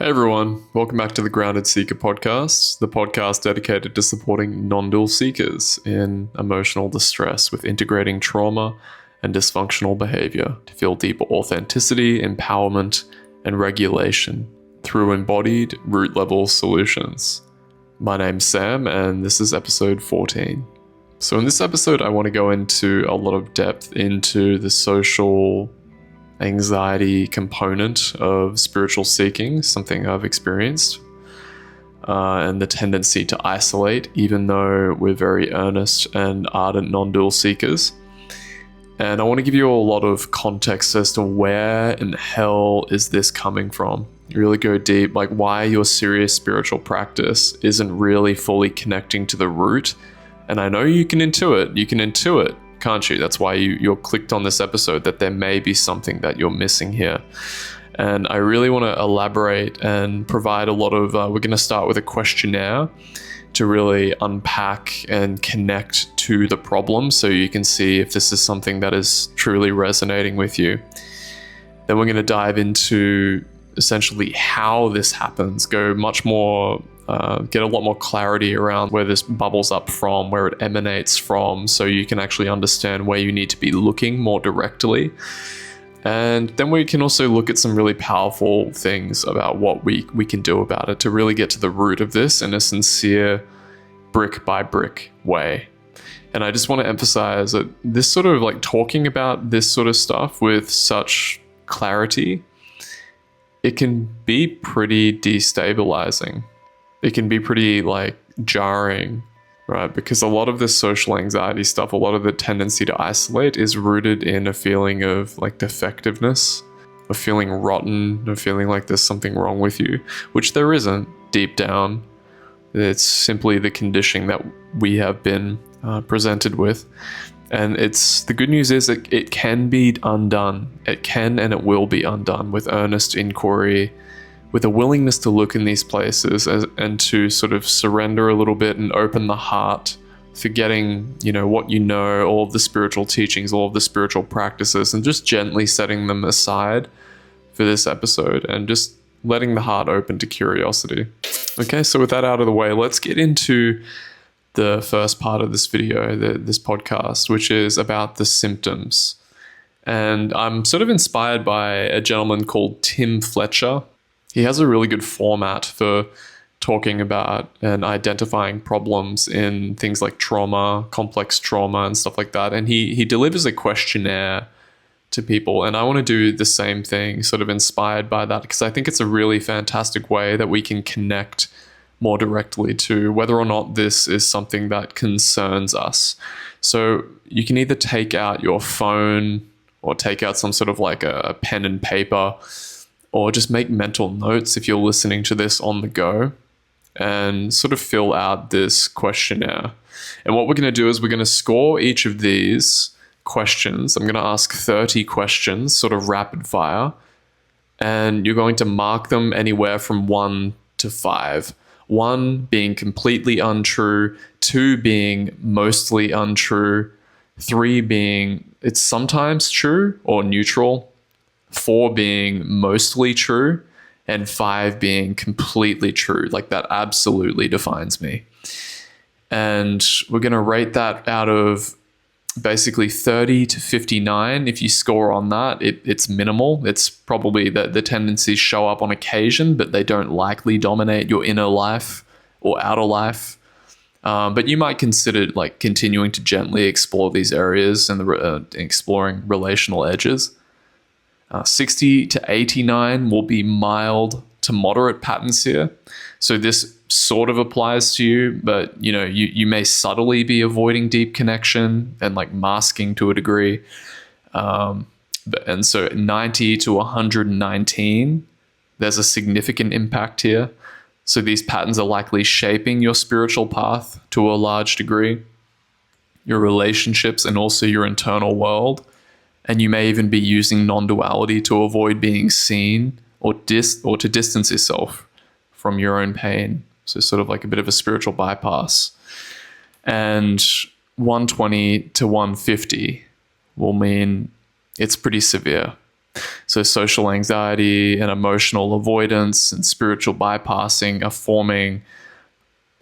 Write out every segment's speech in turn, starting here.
Hey everyone, welcome back to the Grounded Seeker podcast, the podcast dedicated to supporting non-dual seekers in emotional distress with integrating trauma and dysfunctional behavior to feel deeper authenticity, empowerment, and regulation through embodied root-level solutions. My name's Sam, and this is episode 14. So in this episode, I want to go into a lot of depth into the social anxiety component of spiritual seeking, something I've experienced, and the tendency to isolate, even though we're very earnest and ardent non-dual seekers. And I want to give you a lot of context as to where in hell is this coming from. You really go deep, like why your serious spiritual practice isn't really fully connecting to the root. And I know you can intuit, can't you? That's why you're clicked on this episode, that there may be something that you're missing here. And I really want to elaborate and provide a lot of, we're going to start with a questionnaire to really unpack and connect to the problem so you can see if this is something that is truly resonating with you. Then we're going to dive into essentially how this happens, go much more get a lot more clarity around where this bubbles up from, where it emanates from, so you can actually understand where you need to be looking more directly. And then we can also look at some really powerful things about what we can do about it to really get to the root of this in a sincere, brick by brick way. And I just want to emphasize that this sort of like talking about this sort of stuff with such clarity, it can be pretty destabilizing. It can be pretty like jarring, right? Because a lot of this social anxiety stuff, a lot of the tendency to isolate is rooted in a feeling of like defectiveness, of feeling rotten, of feeling like there's something wrong with you, which there isn't deep down. It's simply the conditioning that we have been presented with. And the good news is that it can be undone. It can and it will be undone with earnest inquiry, with a willingness to look in these places and to sort of surrender a little bit and open the heart, forgetting, what you know, all of the spiritual teachings, all of the spiritual practices, and just gently setting them aside for this episode and just letting the heart open to curiosity. Okay, so with that out of the way, let's get into the first part of this video, this podcast, which is about the symptoms. And I'm sort of inspired by a gentleman called Tim Fletcher. He has a really good format for talking about and identifying problems in things like trauma, complex trauma, and stuff like that. And he delivers a questionnaire to people. And I want to do the same thing, sort of inspired by that, because I think it's a really fantastic way that we can connect more directly to whether or not this is something that concerns us. So you can either take out your phone or take out some sort of like a pen and paper, or just make mental notes if you're listening to this on the go, and sort of fill out this questionnaire. And what we're going to do is we're going to score each of these questions. I'm going to ask 30 questions, sort of rapid fire, and you're going to mark them anywhere from 1 to 5. 1 being completely untrue, 2 being mostly untrue, 3 being it's sometimes true or neutral, 4 being mostly true, and 5 being completely true. Like that absolutely defines me. And we're going to rate that out of basically 30 to 59. If you score on that, it's minimal. It's probably that the tendencies show up on occasion, but they don't likely dominate your inner life or outer life. But you might consider like continuing to gently explore these areas and exploring relational edges. 60 to 89 will be mild to moderate patterns here. So this sort of applies to you, but you may subtly be avoiding deep connection and like masking to a degree. And so 90 to 119, there's a significant impact here. So these patterns are likely shaping your spiritual path to a large degree, your relationships, and also your internal world. And you may even be using non-duality to avoid being seen or to distance yourself from your own pain. So sort of like a bit of a spiritual bypass. And 120 to 150 will mean it's pretty severe. So social anxiety and emotional avoidance and spiritual bypassing are forming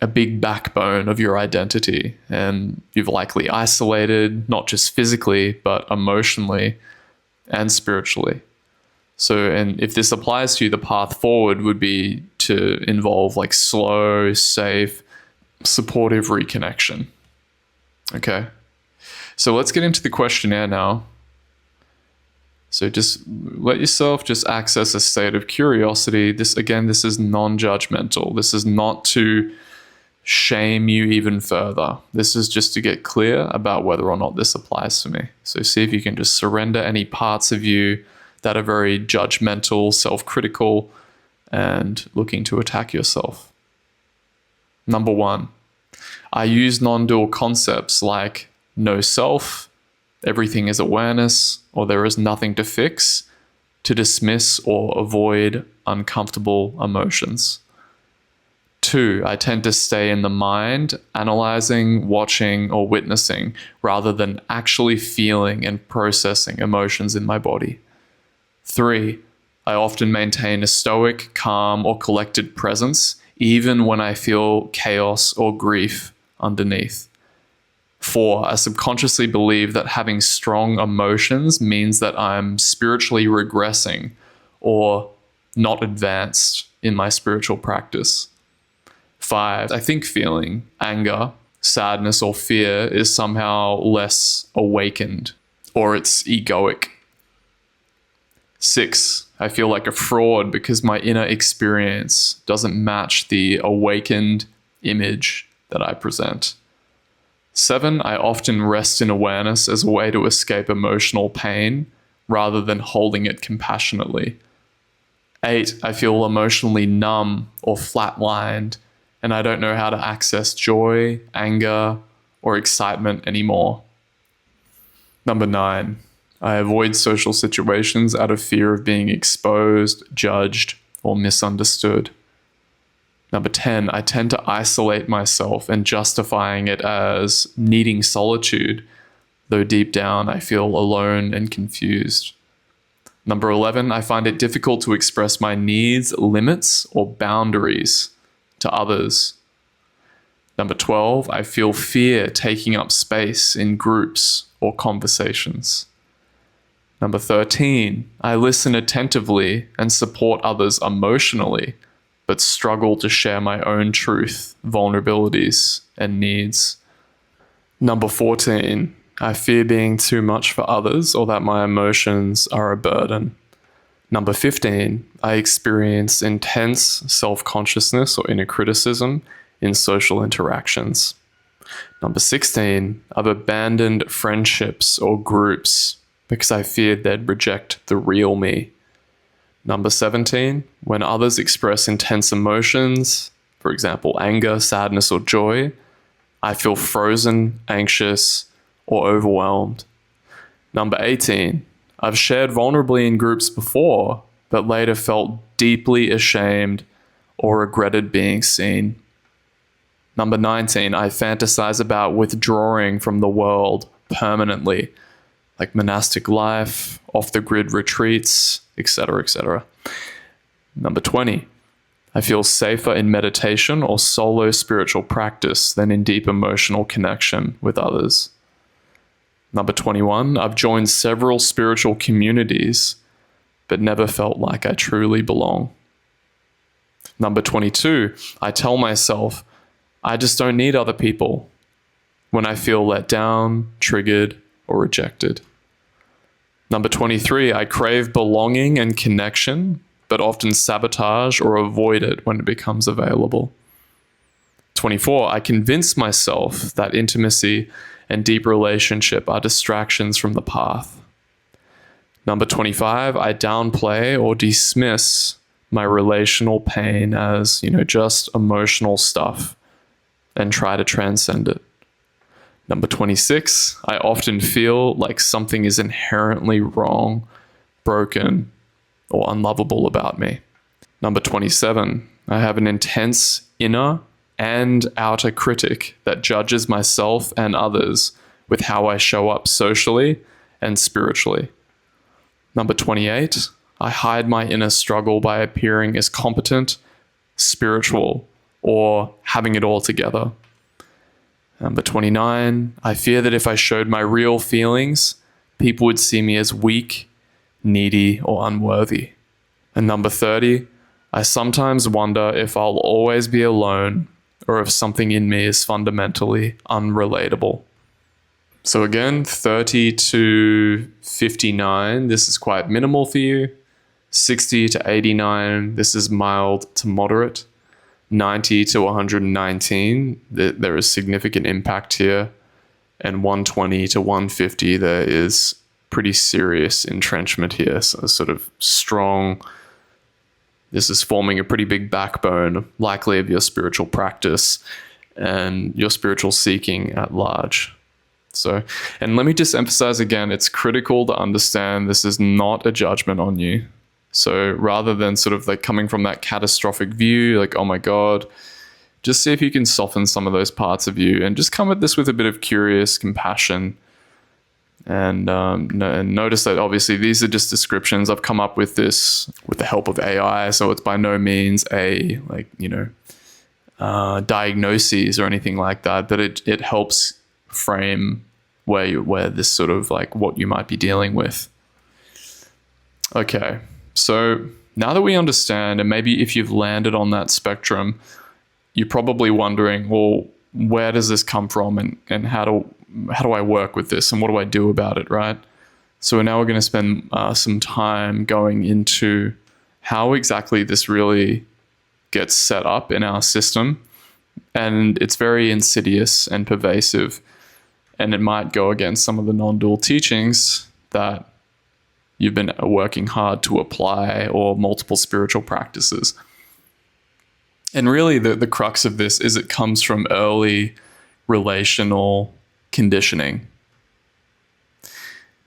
a big backbone of your identity. And you've likely isolated, not just physically, but emotionally and spiritually. So, and if this applies to you, the path forward would be to involve like slow, safe, supportive reconnection. Okay. So let's get into the questionnaire now. So just let yourself just access a state of curiosity. This is non-judgmental. This is not to shame you even further. This is just to get clear about whether or not this applies to me. So see if you can just surrender any parts of you that are very judgmental, self-critical, and looking to attack yourself. Number 1, I use non-dual concepts like no self, everything is awareness, or there is nothing to fix, to dismiss or avoid uncomfortable emotions. 2, I tend to stay in the mind, analyzing, watching, or witnessing, rather than actually feeling and processing emotions in my body. 3, I often maintain a stoic, calm, or collected presence, even when I feel chaos or grief underneath. 4, I subconsciously believe that having strong emotions means that I'm spiritually regressing or not advanced in my spiritual practice. 5, I think feeling anger, sadness, or fear is somehow less awakened, or it's egoic. 6, I feel like a fraud because my inner experience doesn't match the awakened image that I present. 7, I often rest in awareness as a way to escape emotional pain rather than holding it compassionately. 8, I feel emotionally numb or flatlined, and I don't know how to access joy, anger, or excitement anymore. Number 9, I avoid social situations out of fear of being exposed, judged, or misunderstood. Number 10, I tend to isolate myself and justifying it as needing solitude, though deep down I feel alone and confused. Number 11, I find it difficult to express my needs, limits, or boundaries to others. Number 12, I feel fear taking up space in groups or conversations. Number 13, I listen attentively and support others emotionally, but struggle to share my own truth, vulnerabilities, and needs. Number 14, I fear being too much for others or that my emotions are a burden. Number 15, I experience intense self-consciousness or inner criticism in social interactions. Number 16, I've abandoned friendships or groups because I feared they'd reject the real me. Number 17, when others express intense emotions, for example, anger, sadness, or joy, I feel frozen, anxious, or overwhelmed. Number 18, I've shared vulnerably in groups before, but later felt deeply ashamed or regretted being seen. Number 19, I fantasize about withdrawing from the world permanently, like monastic life, off-the-grid retreats, etc., etc. Number 20, I feel safer in meditation or solo spiritual practice than in deep emotional connection with others. Number 21, I've joined several spiritual communities, but never felt like I truly belong. Number 22, I tell myself, I just don't need other people when I feel let down, triggered, or rejected. Number 23, I crave belonging and connection, but often sabotage or avoid it when it becomes available. 24, I convince myself that intimacy and deep relationship are distractions from the path. Number 25, I downplay or dismiss my relational pain as, just emotional stuff and try to transcend it. Number 26, I often feel like something is inherently wrong, broken, or unlovable about me. Number 27, I have an intense inner and outer critic that judges myself and others with how I show up socially and spiritually. Number 28, I hide my inner struggle by appearing as competent, spiritual, or having it all together. Number 29, I fear that if I showed my real feelings, people would see me as weak, needy, or unworthy. And number 30, I sometimes wonder if I'll always be alone or if something in me is fundamentally unrelatable. So again, 30 to 59, this is quite minimal for you. 60 to 89, this is mild to moderate. 90 to 119, there is significant impact here. And 120 to 150, there is pretty serious entrenchment here. So sort of strong. This is forming a pretty big backbone, likely of your spiritual practice and your spiritual seeking at large. So, and let me just emphasize again, it's critical to understand this is not a judgment on you. So rather than sort of like coming from that catastrophic view, like, oh my God, just see if you can soften some of those parts of you and just come at this with a bit of curious compassion. And notice that obviously these are just descriptions. I've come up with this with the help of AI, so it's by no means a diagnoses or anything like that. But it helps frame where this sort of like what you might be dealing with. Okay, so now that we understand, and maybe if you've landed on that spectrum, you're probably wondering, well, where does this come from, and how do I work with this, and what do I do about it, right? So now we're going to spend some time going into how exactly this really gets set up in our system. And it's very insidious and pervasive, and it might go against some of the non-dual teachings that you've been working hard to apply, or multiple spiritual practices. And really the crux of this is it comes from early relational conditioning.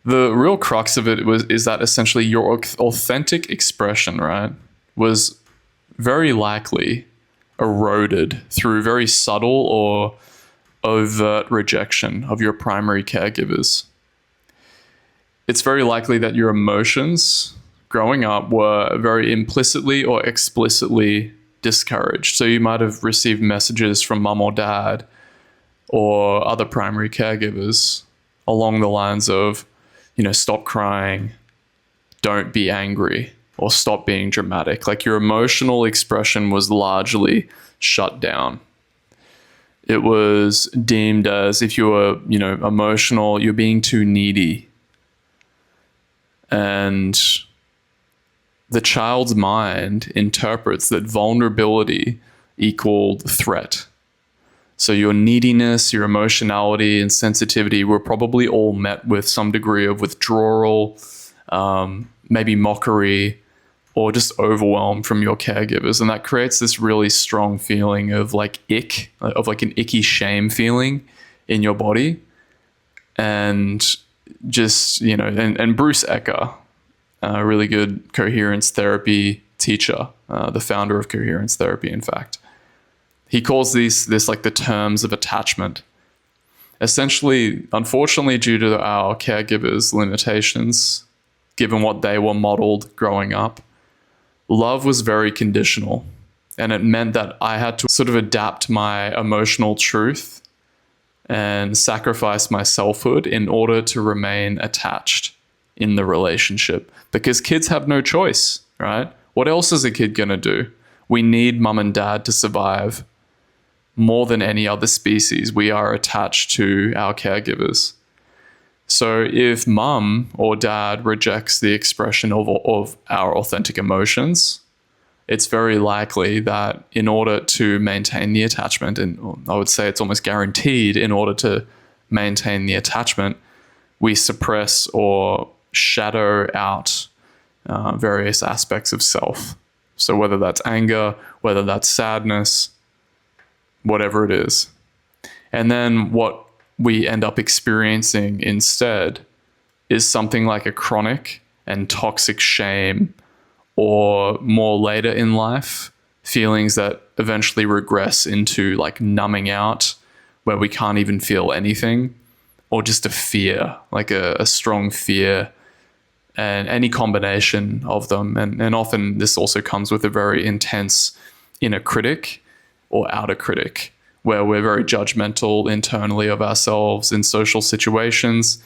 The real crux of it is that essentially your authentic expression, right, was very likely eroded through very subtle or overt rejection of your primary caregivers. It's very likely that your emotions growing up were very implicitly or explicitly discouraged. So you might have received messages from mum or dad or other primary caregivers along the lines of, stop crying, don't be angry, or stop being dramatic. Like your emotional expression was largely shut down. It was deemed as if you were, emotional, you're being too needy. And the child's mind interprets that vulnerability equaled threat. So your neediness, your emotionality, and sensitivity were probably all met with some degree of withdrawal, maybe mockery, or just overwhelm from your caregivers. And that creates this really strong feeling of like ick, of like an icky shame feeling in your body. And just, and Bruce Ecker, a really good coherence therapy teacher, the founder of coherence therapy, in fact. He calls this like the terms of attachment. Essentially, unfortunately, due to our caregivers' limitations, given what they were modeled growing up, love was very conditional. And it meant that I had to sort of adapt my emotional truth and sacrifice my selfhood in order to remain attached in the relationship. Because kids have no choice, right? What else is a kid going to do? We need mum and dad to survive. More than any other species, we are attached to our caregivers. So if mum or dad rejects the expression of our authentic emotions, it's very likely that in order to maintain the attachment, and I would say it's almost guaranteed, in order to maintain the attachment, we suppress or shadow out various aspects of self. So whether that's anger, whether that's sadness, whatever it is. And then what we end up experiencing instead is something like a chronic and toxic shame, or more later in life, feelings that eventually regress into like numbing out, where we can't even feel anything, or just a fear, like a strong fear and any combination of them. And often this also comes with a very intense inner critic or outer critic, where we're very judgmental internally of ourselves in social situations.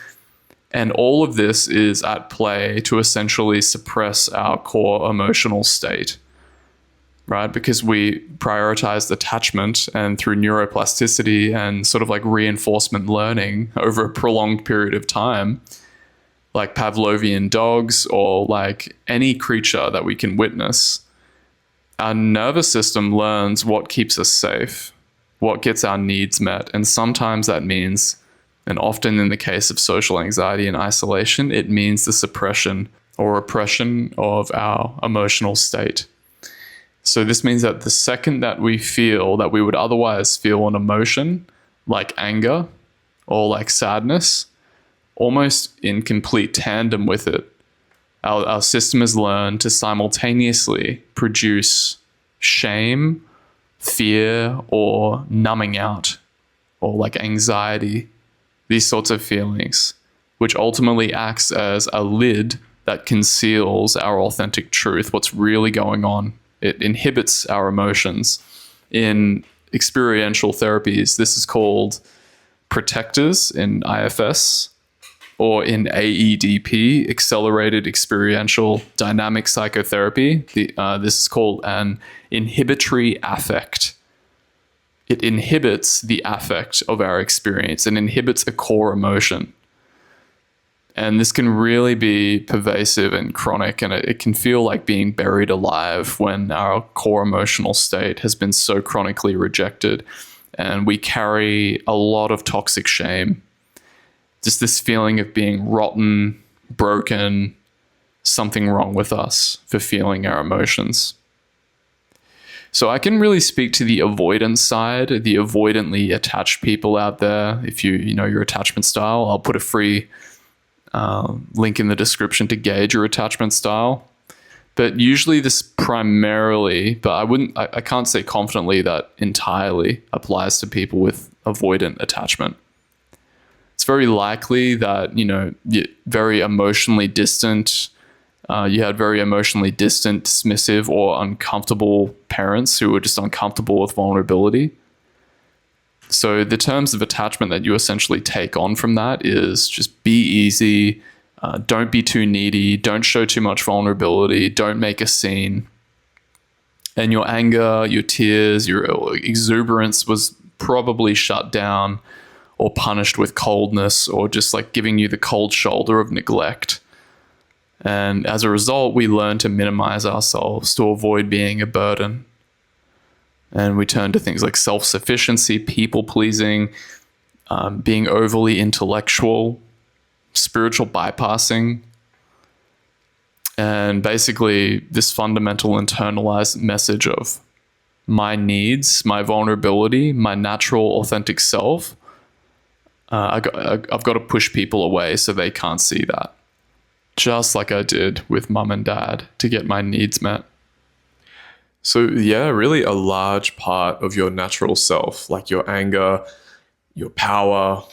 And all of this is at play to essentially suppress our core emotional state, right? Because we prioritized attachment, and through neuroplasticity and sort of like reinforcement learning over a prolonged period of time, like Pavlovian dogs or like any creature that we can witness, our nervous system learns what keeps us safe, what gets our needs met. And sometimes that means, and often in the case of social anxiety and isolation, it means the suppression or oppression of our emotional state. So this means that the second that we feel that we would otherwise feel an emotion like anger or like sadness, almost in complete tandem with it, our system has learned to simultaneously produce shame, fear, or numbing out, or like anxiety, these sorts of feelings, which ultimately acts as a lid that conceals our authentic truth, what's really going on. It inhibits our emotions. In experiential therapies, this is called protectors in IFS, or in AEDP, accelerated experiential dynamic psychotherapy. This is called an inhibitory affect. It inhibits the affect of our experience and inhibits a core emotion. And this can really be pervasive and chronic, and it can feel like being buried alive when our core emotional state has been so chronically rejected. And we carry a lot of toxic shame. Just this feeling of being rotten, broken, something wrong with us for feeling our emotions. So I can really speak to the avoidance side, the avoidantly attached people out there. If you know your attachment style, I'll put a free link in the description to gauge your attachment style. But usually this primarily, but I can't say confidently that entirely applies to people with avoidant attachment. It's very likely that, you're very emotionally distant. You had very emotionally distant, dismissive, or uncomfortable parents who were just uncomfortable with vulnerability. So the terms of attachment that you essentially take on from that is just be easy, don't be too needy, don't show too much vulnerability, don't make a scene. And your anger, your tears, your exuberance was probably shut down or punished with coldness, or just like giving you the cold shoulder of neglect. And as a result, we learn to minimize ourselves to avoid being a burden. And we turn to things like self-sufficiency, people-pleasing, being overly intellectual, spiritual bypassing, and basically this fundamental internalized message of my needs, my vulnerability, my natural authentic self. I've got to push people away so they can't see that. Just like I did with mum and dad to get my needs met. So yeah, really a large part of your natural self, like your anger, your power,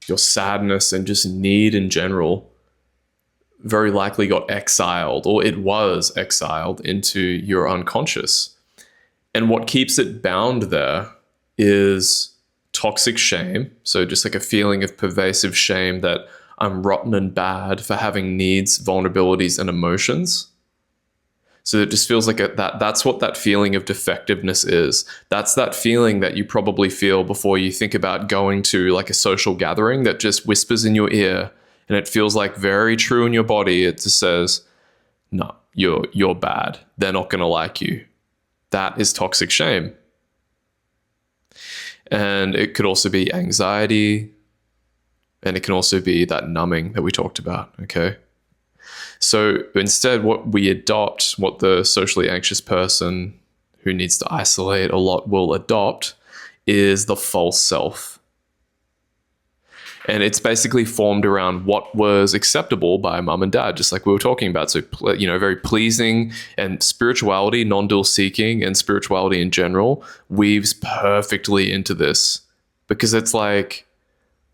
your sadness, and just need in general, very likely got exiled, or it was exiled into your unconscious. And what keeps it bound there is toxic shame. So just like a feeling of pervasive shame that I'm rotten and bad for having needs, vulnerabilities, and emotions. So it just feels like that's what that feeling of defectiveness is. That's that feeling that you probably feel before you think about going to like a social gathering that just whispers in your ear, and it feels like very true in your body. It just says, no, you're bad. They're not going to like you. That is toxic shame. And it could also be anxiety, and it can also be that numbing that we talked about, okay? So instead, what the socially anxious person who needs to isolate a lot will adopt is the false self. And it's basically formed around what was acceptable by mum and dad, just like we were talking about. So, very pleasing, and spirituality, non-dual seeking, and spirituality in general weaves perfectly into this, because it's like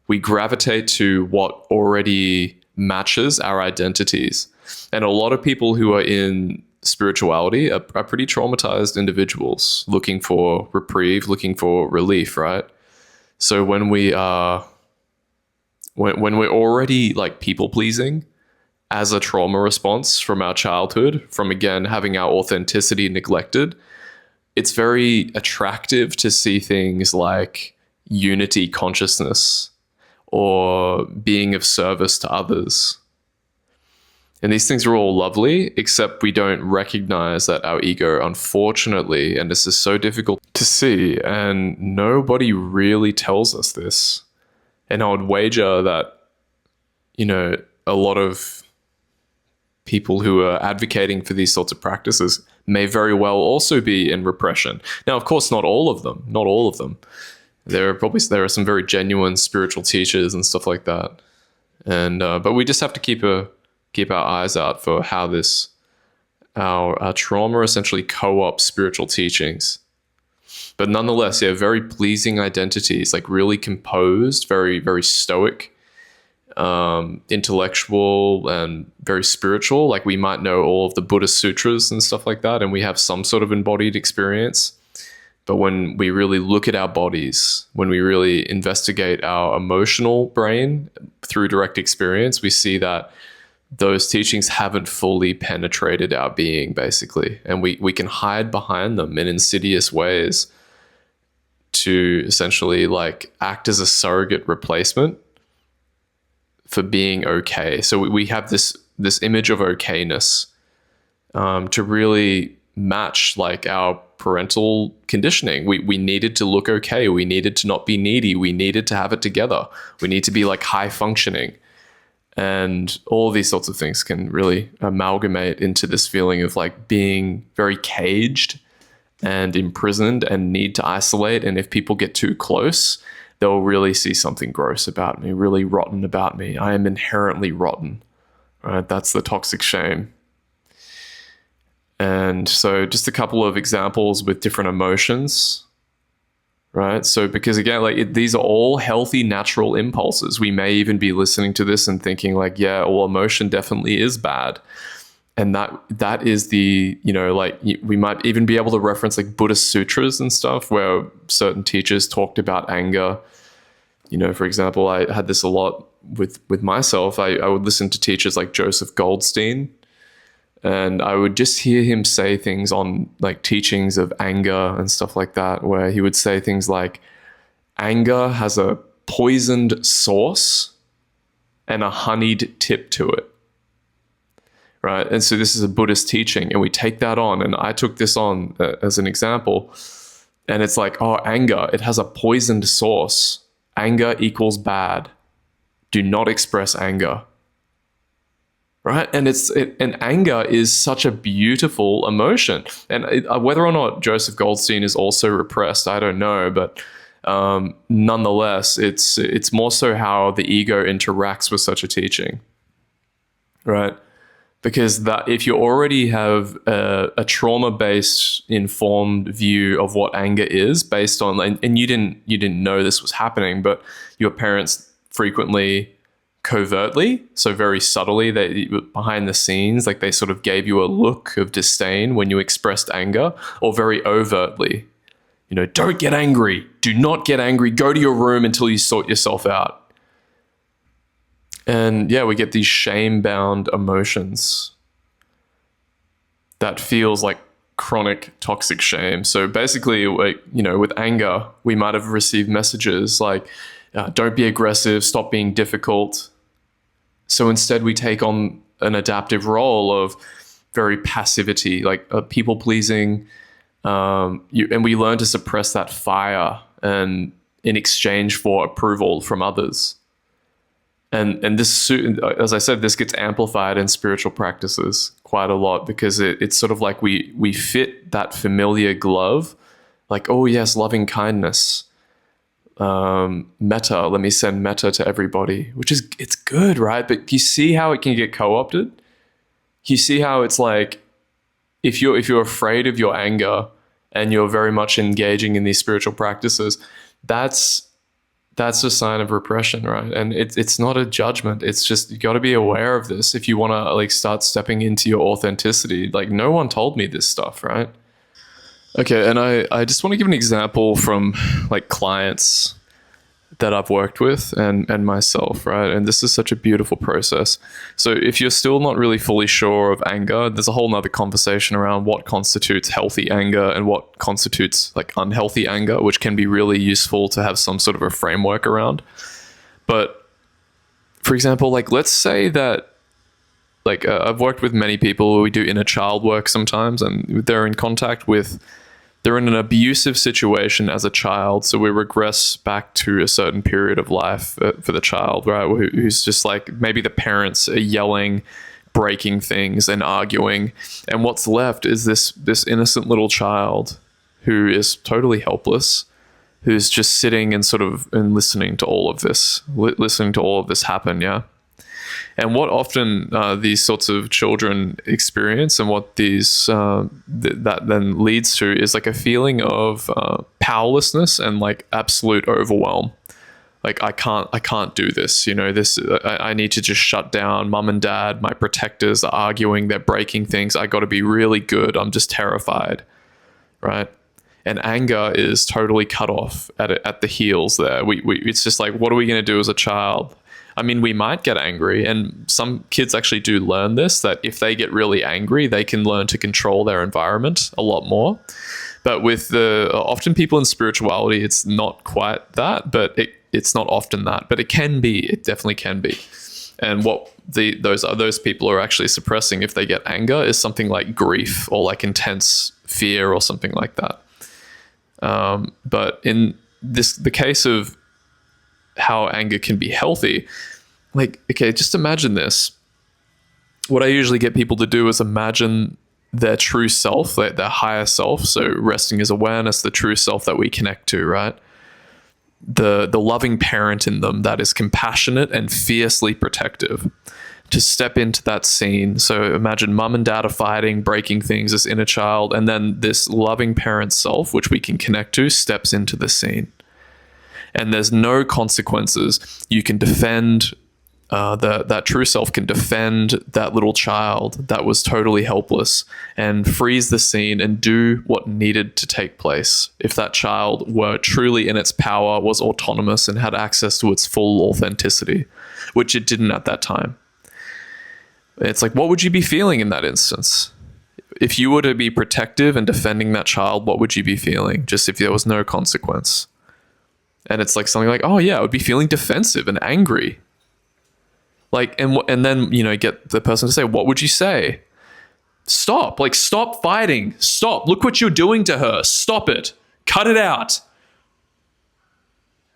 we gravitate to what already matches our identities. And a lot of people who are in spirituality are pretty traumatized individuals looking for reprieve, looking for relief, right? So when we are when we're already like people pleasing as a trauma response from our childhood, from again having our authenticity neglected, it's very attractive to see things like unity consciousness or being of service to others. And these things are all lovely, except we don't recognize that our ego, unfortunately, and this is so difficult to see, and nobody really tells us this. And I would wager that, a lot of people who are advocating for these sorts of practices may very well also be in repression. Now, of course, not all of them. There are some very genuine spiritual teachers and stuff like that. And but we just have to keep our eyes out for how our trauma essentially co-opts spiritual teachings. But nonetheless, very pleasing identities, like really composed, very, very stoic, intellectual, and very spiritual. Like we might know all of the Buddhist sutras and stuff like that, and we have some sort of embodied experience. But when we really look at our bodies, when we really investigate our emotional brain through direct experience, we see that those teachings haven't fully penetrated our being, basically. And we can hide behind them in insidious ways to essentially like act as a surrogate replacement for being okay. So we have this image of okayness to really match like our parental conditioning. We needed to look okay. We needed to not be needy. We needed to have it together. We need to be like high functioning. And all these sorts of things can really amalgamate into this feeling of like being very caged and imprisoned and need to isolate. And if people get too close, they'll really see something gross about me, really rotten about me. I am inherently rotten, right? That's the toxic shame. And so just a couple of examples with different emotions, right? So because again, like these are all healthy, natural impulses. We may even be listening to this and thinking like, yeah, well, emotion definitely is bad. And that is the, like we might even be able to reference like Buddhist sutras and stuff where certain teachers talked about anger. For example, I had this a lot with myself. I would listen to teachers like Joseph Goldstein, and I would just hear him say things on like teachings of anger and stuff like that, where he would say things like, anger has a poisoned source and a honeyed tip to it. Right. And so this is a Buddhist teaching, and we take that on. And I took this on as an example. And it's like, oh, anger, it has a poisoned source. Anger equals bad. Do not express anger. Right. And and anger is such a beautiful emotion. And whether or not Joseph Goldstein is also repressed, I don't know. But nonetheless, it's more so how the ego interacts with such a teaching. Right. Because that if you already have a trauma-based informed view of what anger is based on, and you didn't know this was happening, but your parents frequently covertly, so very subtly, they behind the scenes, like they sort of gave you a look of disdain when you expressed anger, or very overtly, don't get angry, do not get angry, go to your room until you sort yourself out. And yeah, we get these shame-bound emotions that feels like chronic toxic shame. So basically, like, with anger, we might have received messages like, don't be aggressive, stop being difficult. So instead, we take on an adaptive role of very passivity, like people-pleasing, and we learn to suppress that fire and in exchange for approval from others. And this, as I said, this gets amplified in spiritual practices quite a lot because it's sort of like we fit that familiar glove, like, oh yes, loving kindness, metta, let me send metta to everybody, it's good, right? But you see how it can get co-opted? You see how it's like, if you're afraid of your anger and you're very much engaging in these spiritual practices, that's That's a sign of repression, right? And it's not a judgment. It's just, you got to be aware of this if you want to like start stepping into your authenticity. Like, no one told me this stuff, right? Okay, and I just want to give an example from like clients that I've worked with and myself, right? And this is such a beautiful process. So if you're still not really fully sure of anger, there's a whole nother conversation around what constitutes healthy anger and what constitutes like unhealthy anger, which can be really useful to have some sort of a framework around. But for example, like let's say that like I've worked with many people, we do inner child work sometimes, and they're in an abusive situation as a child, so we regress back to a certain period of life for the child, right? Who's just like, maybe the parents are yelling, breaking things and arguing, and what's left is this innocent little child who is totally helpless, who's just sitting and sort of and listening to all of this, happen, yeah. And what often these sorts of children experience, and what that then leads to, is like a feeling of powerlessness and like absolute overwhelm. Like I can't do this. You know, I need to just shut down. Mum and dad, my protectors, are arguing. They're breaking things. I got to be really good. I'm just terrified, right? And anger is totally cut off at the heels there. It's just like, what are we going to do as a child? I mean, we might get angry, and some kids actually do learn this, that if they get really angry, they can learn to control their environment a lot more. But with often people in spirituality, it's not quite that, but it's not often that, but it can be. It definitely can be. And what those people are actually suppressing if they get anger is something like grief or like intense fear or something like that. But in the case of how anger can be healthy, like, okay, just imagine this. What I usually get people to do is imagine their true self, their higher self. So resting is awareness, the true self that we connect to, right? The loving parent in them that is compassionate and fiercely protective, to step into that scene. So imagine mum and dad are fighting, breaking things, this inner child, and then this loving parent self, which we can connect to, steps into the scene. And there's no consequences. You can defend, that true self can defend that little child that was totally helpless, and freeze the scene and do what needed to take place. If that child were truly in its power, was autonomous, and had access to its full authenticity, which it didn't at that time. It's like, what would you be feeling in that instance? If you were to be protective and defending that child, what would you be feeling? Just if there was no consequence. And it's like something like, oh yeah, I would be feeling defensive and angry. Like, and then, you know, get the person to say, what would you say? Stop, like, stop fighting. Stop. Look what you're doing to her. Stop it. Cut it out.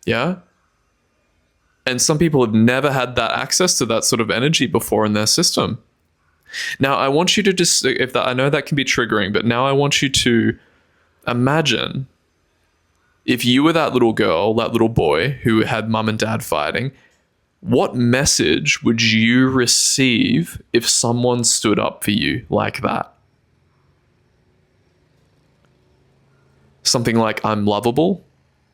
Yeah. And some people have never had that access to that sort of energy before in their system. Now, I want you to just, I know that can be triggering, but now I want you to imagine if you were that little girl, that little boy who had mum and dad fighting, what message would you receive if someone stood up for you like that? Something like, I'm lovable.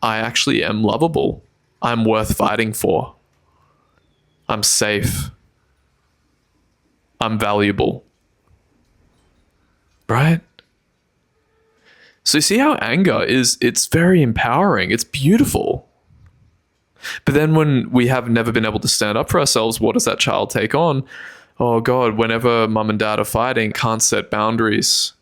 I actually am lovable. I'm worth fighting for. I'm safe. I'm valuable. Right? So see how anger it's very empowering. It's beautiful. But then when we have never been able to stand up for ourselves, what does that child take on? Oh God, whenever mum and dad are fighting, can't set boundaries.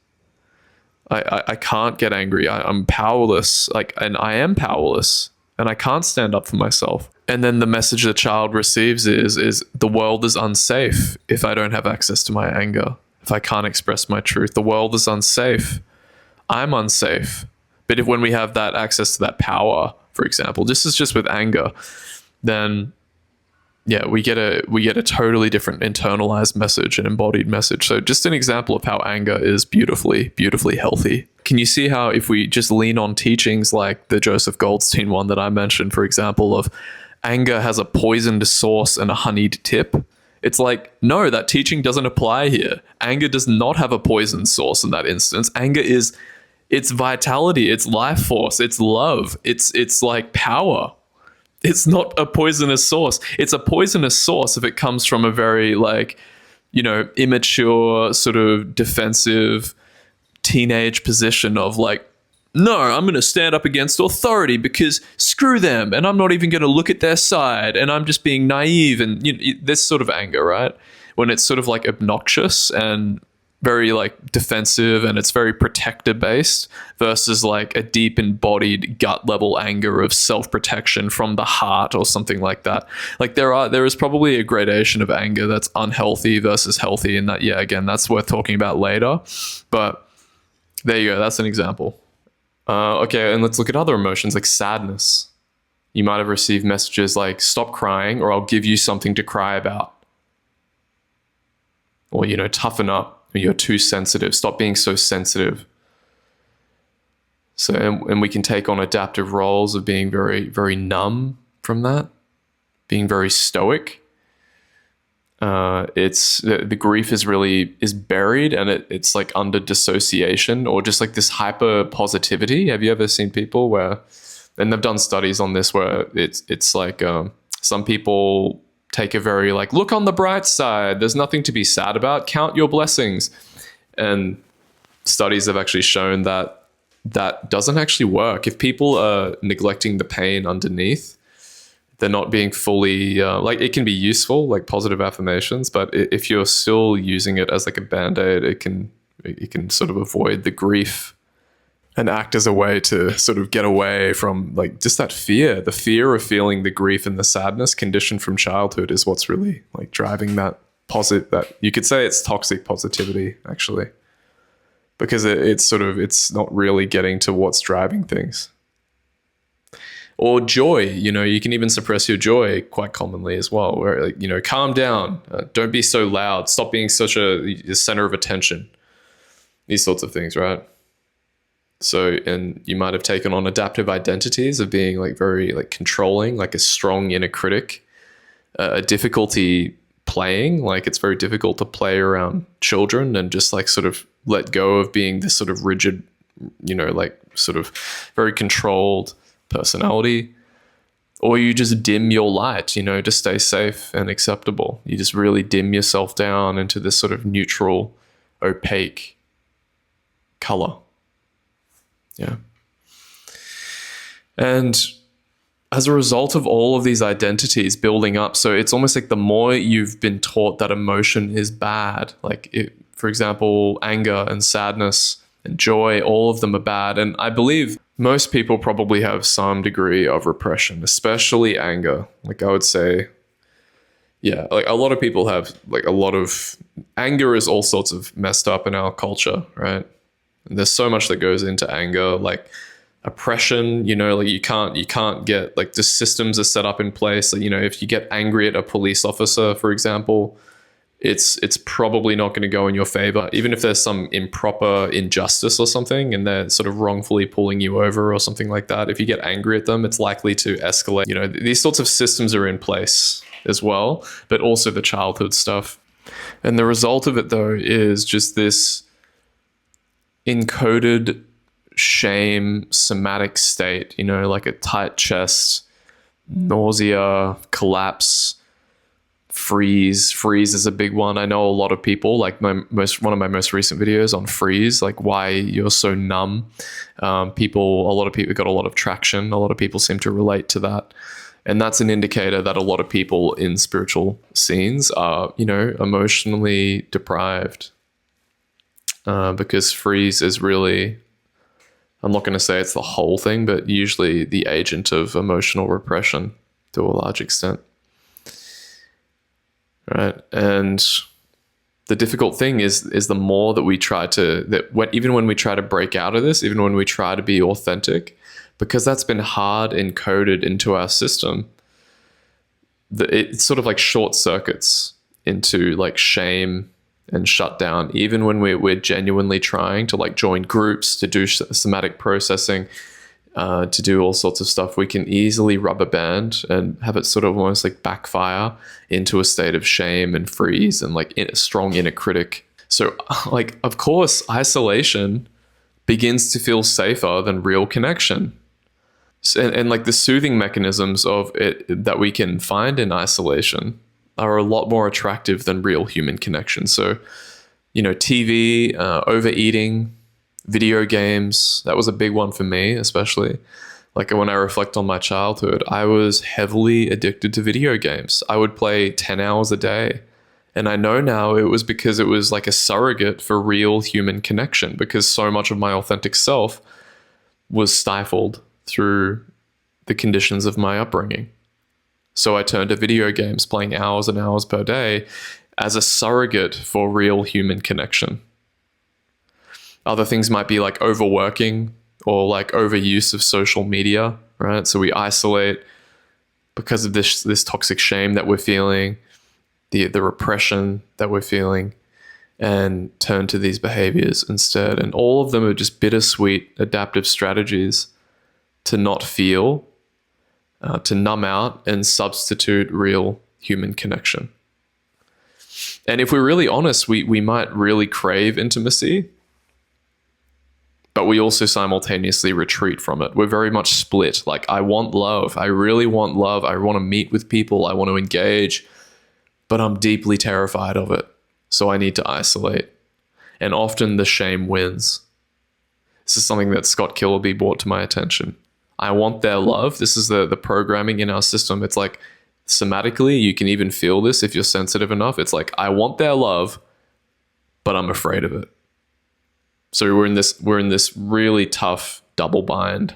I can't get angry. I'm powerless. And I am powerless. And I can't stand up for myself. And then the message the child receives is the world is unsafe if I don't have access to my anger. If I can't express my truth, the world is unsafe. I'm unsafe. But when we have that access to that power, for example, this is just with anger, then yeah, we get a totally different internalized message, an embodied message. So just an example of how anger is beautifully, beautifully healthy. Can you see how if we just lean on teachings like the Joseph Goldstein one that I mentioned, for example, of anger has a poisoned source and a honeyed tip? It's like, no, that teaching doesn't apply here. Anger does not have a poisoned source in that instance. Anger is its vitality, its life force, its love, it's like power. it's not a poisonous source. It's a poisonous source if it comes from a very like, immature, sort of defensive teenage position of like, no, I'm going to stand up against authority because screw them, and I'm not even going to look at their side, and I'm just being naive, and this sort of anger, right? When it's sort of like obnoxious and very like defensive, and it's very protector based, versus like a deep embodied gut level anger of self-protection from the heart or something like that. Like there is probably a gradation of anger that's unhealthy versus healthy, and that, yeah, again, that's worth talking about later. But there you go, that's an example. Okay, and let's look at other emotions like sadness. You might have received messages like, stop crying or I'll give you something to cry about. Or, toughen up. You're too sensitive. Stop being so sensitive. So, and we can take on adaptive roles of being very, very numb from that, being very stoic. It's the grief is buried, and it's like under dissociation or just like this hyper positivity. Have you ever seen people where, and they've done studies on this, where it's like some people take a very like, look on the bright side, there's nothing to be sad about, count your blessings, and studies have actually shown that doesn't actually work. If people are neglecting the pain underneath, they're not being fully like, it can be useful, like positive affirmations, but if you're still using it as like a band-aid, it can sort of avoid the grief and act as a way to sort of get away from like just that fear. The fear of feeling the grief and the sadness conditioned from childhood is what's really like driving that that you could say it's toxic positivity, actually, because it's not really getting to what's driving things. Or joy, you can even suppress your joy quite commonly as well, where like, calm down, don't be so loud, stop being such a center of attention, these sorts of things, right? So, and you might have taken on adaptive identities of being like very like controlling, like a strong inner critic, a difficulty playing, like it's very difficult to play around children and just like sort of let go of being this sort of rigid, like sort of very controlled personality. Or you just dim your light, to stay safe and acceptable. You just really dim yourself down into this sort of neutral, opaque color. Yeah. And as a result of all of these identities building up, so it's almost like the more you've been taught that emotion is bad, like for example, anger and sadness and joy, all of them are bad. And I believe most people probably have some degree of repression, especially anger. Like I would say, yeah, like a lot of people have like a lot of anger is all sorts of messed up in our culture, right? And there's so much that goes into anger, like oppression, like you can't get, like the systems are set up in place. Like, if you get angry at a police officer, for example, it's probably not going to go in your favor, even if there's some improper injustice or something and they're sort of wrongfully pulling you over or something like that. If you get angry at them, it's likely to escalate. These sorts of systems are in place as well, but also the childhood stuff. And the result of it, though, is just this encoded shame somatic state, like a tight chest, nausea, collapse, freeze is a big one. I know a lot of people, like one of my most recent videos on freeze, like why you're so numb. A lot of people got a lot of traction. A lot of people seem to relate to that. And that's an indicator that a lot of people in spiritual scenes are, emotionally deprived. Because freeze is really, I'm not going to say it's the whole thing, but usually the agent of emotional repression to a large extent. Right. And the difficult thing is the more that we try to, even when we try to break out of this, even when we try to be authentic, because that's been hard encoded into our system, it sort of like short circuits into like shame and shut down. Even when we're genuinely trying to like join groups, to do somatic processing, to do all sorts of stuff, we can easily rubber band and have it sort of almost like backfire into a state of shame and freeze and like a strong inner critic. So like, of course, isolation begins to feel safer than real connection. And like the soothing mechanisms of it that we can find in isolation are a lot more attractive than real human connection. So, TV, overeating, video games, that was a big one for me, especially. Like when I reflect on my childhood, I was heavily addicted to video games. I would play 10 hours a day. And I know now it was because it was like a surrogate for real human connection, because so much of my authentic self was stifled through the conditions of my upbringing. So I turned to video games, playing hours and hours per day as a surrogate for real human connection. Other things might be like overworking or like overuse of social media, right? So we isolate because of this toxic shame that we're feeling, the repression that we're feeling, and turn to these behaviors instead. And all of them are just bittersweet adaptive strategies to not feel, to numb out and substitute real human connection. And if we're really honest, we might really crave intimacy, but we also simultaneously retreat from it. We're very much split. Like, I want love. I really want love. I want to meet with people. I want to engage, but I'm deeply terrified of it. So I need to isolate. And often the shame wins. This is something that Scott Kilby brought to my attention. I want their love. This is the programming in our system. It's like somatically, you can even feel this if you're sensitive enough. It's like, I want their love, but I'm afraid of it. So we're in this really tough double bind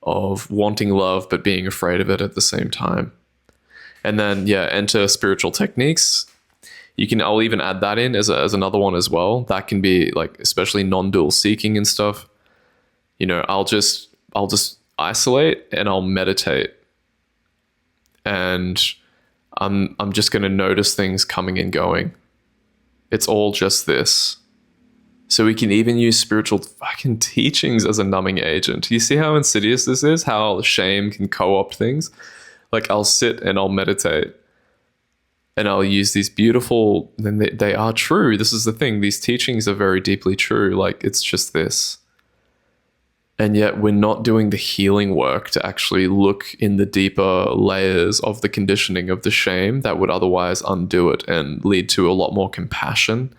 of wanting love but being afraid of it at the same time. And then enter spiritual techniques. I'll even add that in as another one as well. That can be like, especially non-dual seeking and stuff. I'll just isolate and I'll meditate. And I'm just going to notice things coming and going. It's all just this. So we can even use spiritual fucking teachings as a numbing agent. You see how insidious this is? How shame can co-opt things? Like, I'll sit and I'll meditate. And I'll use these beautiful, and they are true. This is the thing. These teachings are very deeply true. Like, it's just this. And yet we're not doing the healing work to actually look in the deeper layers of the conditioning of the shame that would otherwise undo it and lead to a lot more compassion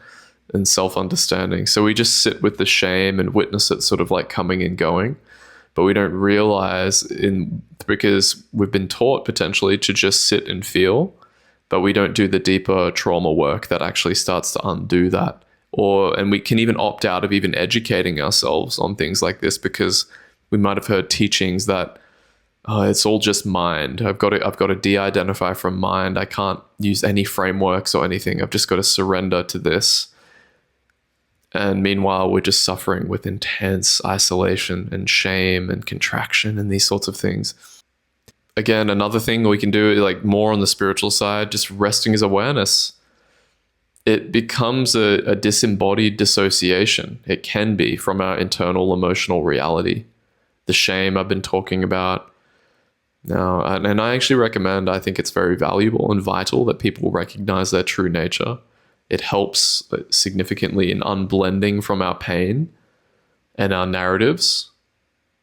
and self-understanding. So we just sit with the shame and witness it sort of like coming and going. But we don't realize because we've been taught potentially to just sit and feel, but we don't do the deeper trauma work that actually starts to undo that. And we can even opt out of even educating ourselves on things like this because we might have heard teachings that it's all just mind. I've got to de-identify from mind. I can't use any frameworks or anything. I've just got to surrender to this. And meanwhile, we're just suffering with intense isolation and shame and contraction and these sorts of things. Again, another thing we can do, like more on the spiritual side, just resting as awareness. It becomes a disembodied dissociation. It can be from our internal emotional reality. The shame I've been talking about now, and I actually recommend, I think it's very valuable and vital that people recognize their true nature. It helps significantly in unblending from our pain and our narratives.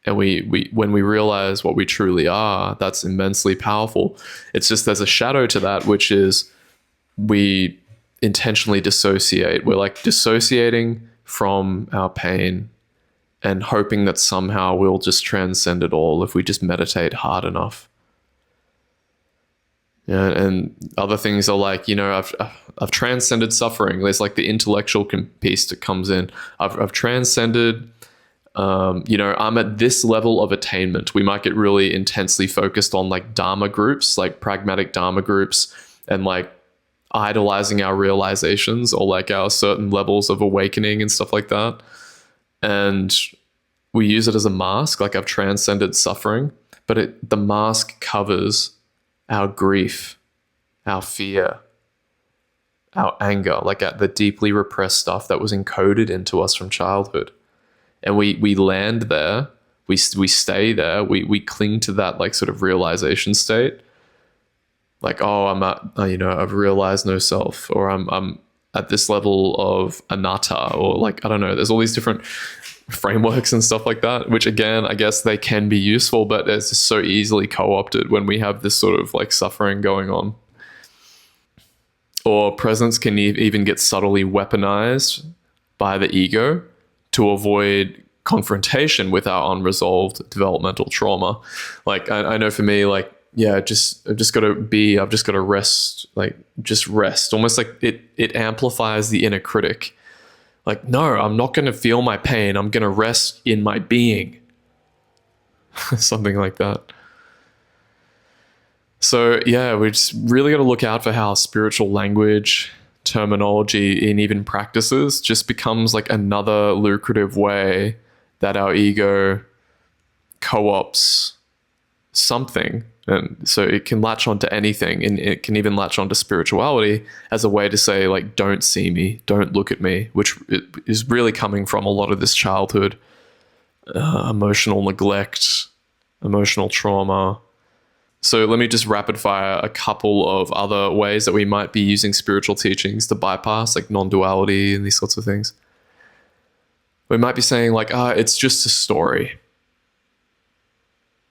And when we realize what we truly are, that's immensely powerful. It's just there's a shadow to that, which is we intentionally dissociate. We're like dissociating from our pain and hoping that somehow we'll just transcend it all if we just meditate hard enough. Yeah, and other things are like, I've transcended suffering. There's like the intellectual piece that comes in. I've transcended, I'm at this level of attainment. We might get really intensely focused on like Dharma groups, like pragmatic Dharma groups, and like idolizing our realizations or like our certain levels of awakening and stuff like that. And we use it as a mask, like I've transcended suffering, but the mask covers our grief, our fear, our anger, like at the deeply repressed stuff that was encoded into us from childhood. And we land there, we stay there, we cling to that like sort of realization state. Like, oh, I'm at, I've realized no self, or I'm at this level of anatta, or like, I don't know, there's all these different frameworks and stuff like that, which again, I guess they can be useful, but it's just so easily co-opted when we have this sort of like suffering going on. Or presence can even get subtly weaponized by the ego to avoid confrontation with our unresolved developmental trauma. Like I know for me, like, yeah, I've just got to rest, like just rest. Almost like it amplifies the inner critic. Like, no, I'm not going to feel my pain. I'm going to rest in my being. Something like that. So yeah, we just really got to look out for how spiritual language, terminology, and even practices just becomes like another lucrative way that our ego co-ops something. And so it can latch onto anything, and it can even latch onto spirituality as a way to say, like, don't see me, don't look at me, which is really coming from a lot of this childhood emotional neglect, emotional trauma. So let me just rapid fire a couple of other ways that we might be using spiritual teachings to bypass, like non-duality and these sorts of things. We might be saying like, it's just a story.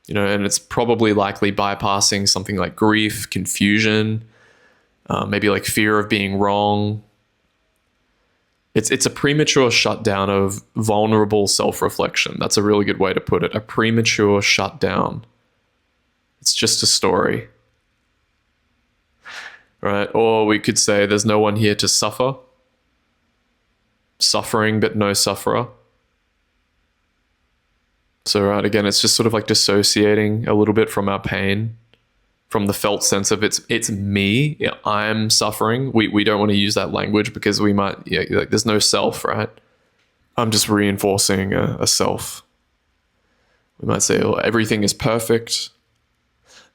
And it's probably likely bypassing something like grief, confusion, maybe like fear of being wrong. It's a premature shutdown of vulnerable self-reflection. That's a really good way to put it. A premature shutdown. It's just a story. Right? Or we could say there's no one here to suffer. Suffering, but no sufferer. So, right, again, it's just sort of like dissociating a little bit from our pain, from the felt sense of it's me, I'm suffering. We don't want to use that language because we might, like there's no self, right? I'm just reinforcing a self. We might say, oh, everything is perfect.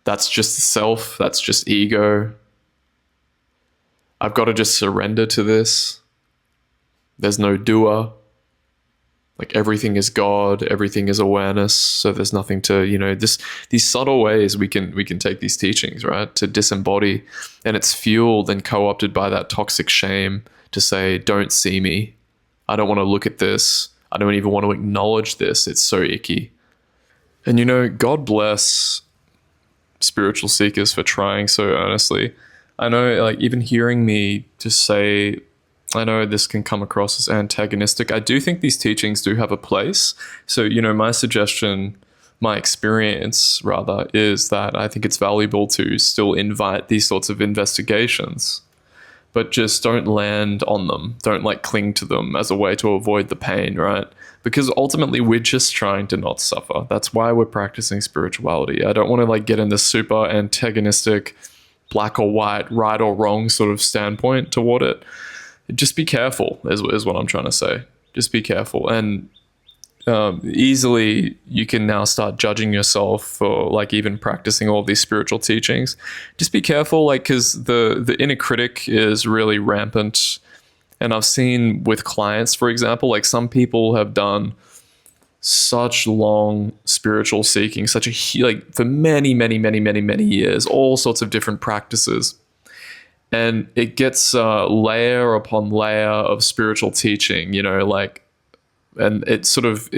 That's just the self. That's just ego. I've got to just surrender to this. There's no doer. Like everything is God, everything is awareness. So there's nothing to, these subtle ways we can take these teachings, right, to disembody. And it's fueled and co-opted by that toxic shame to say, don't see me. I don't want to look at this. I don't even want to acknowledge this. It's so icky. And God bless spiritual seekers for trying so earnestly. I know, like, even hearing me just say, I know this can come across as antagonistic. I do think these teachings do have a place. So, my suggestion, my experience rather, is that I think it's valuable to still invite these sorts of investigations, but just don't land on them. Don't like cling to them as a way to avoid the pain, right? Because ultimately we're just trying to not suffer. That's why we're practicing spirituality. I don't want to like get in this super antagonistic, black or white, right or wrong sort of standpoint toward it. Just be careful is what I'm trying to say. Just be careful. And easily you can now start judging yourself for like even practicing all of these spiritual teachings. Just be careful, like, because the inner critic is really rampant. And I've seen with clients, for example, like some people have done such long spiritual seeking, like for many, many, many, many, many years, all sorts of different practices. And it gets layer upon layer of spiritual teaching, and it sort of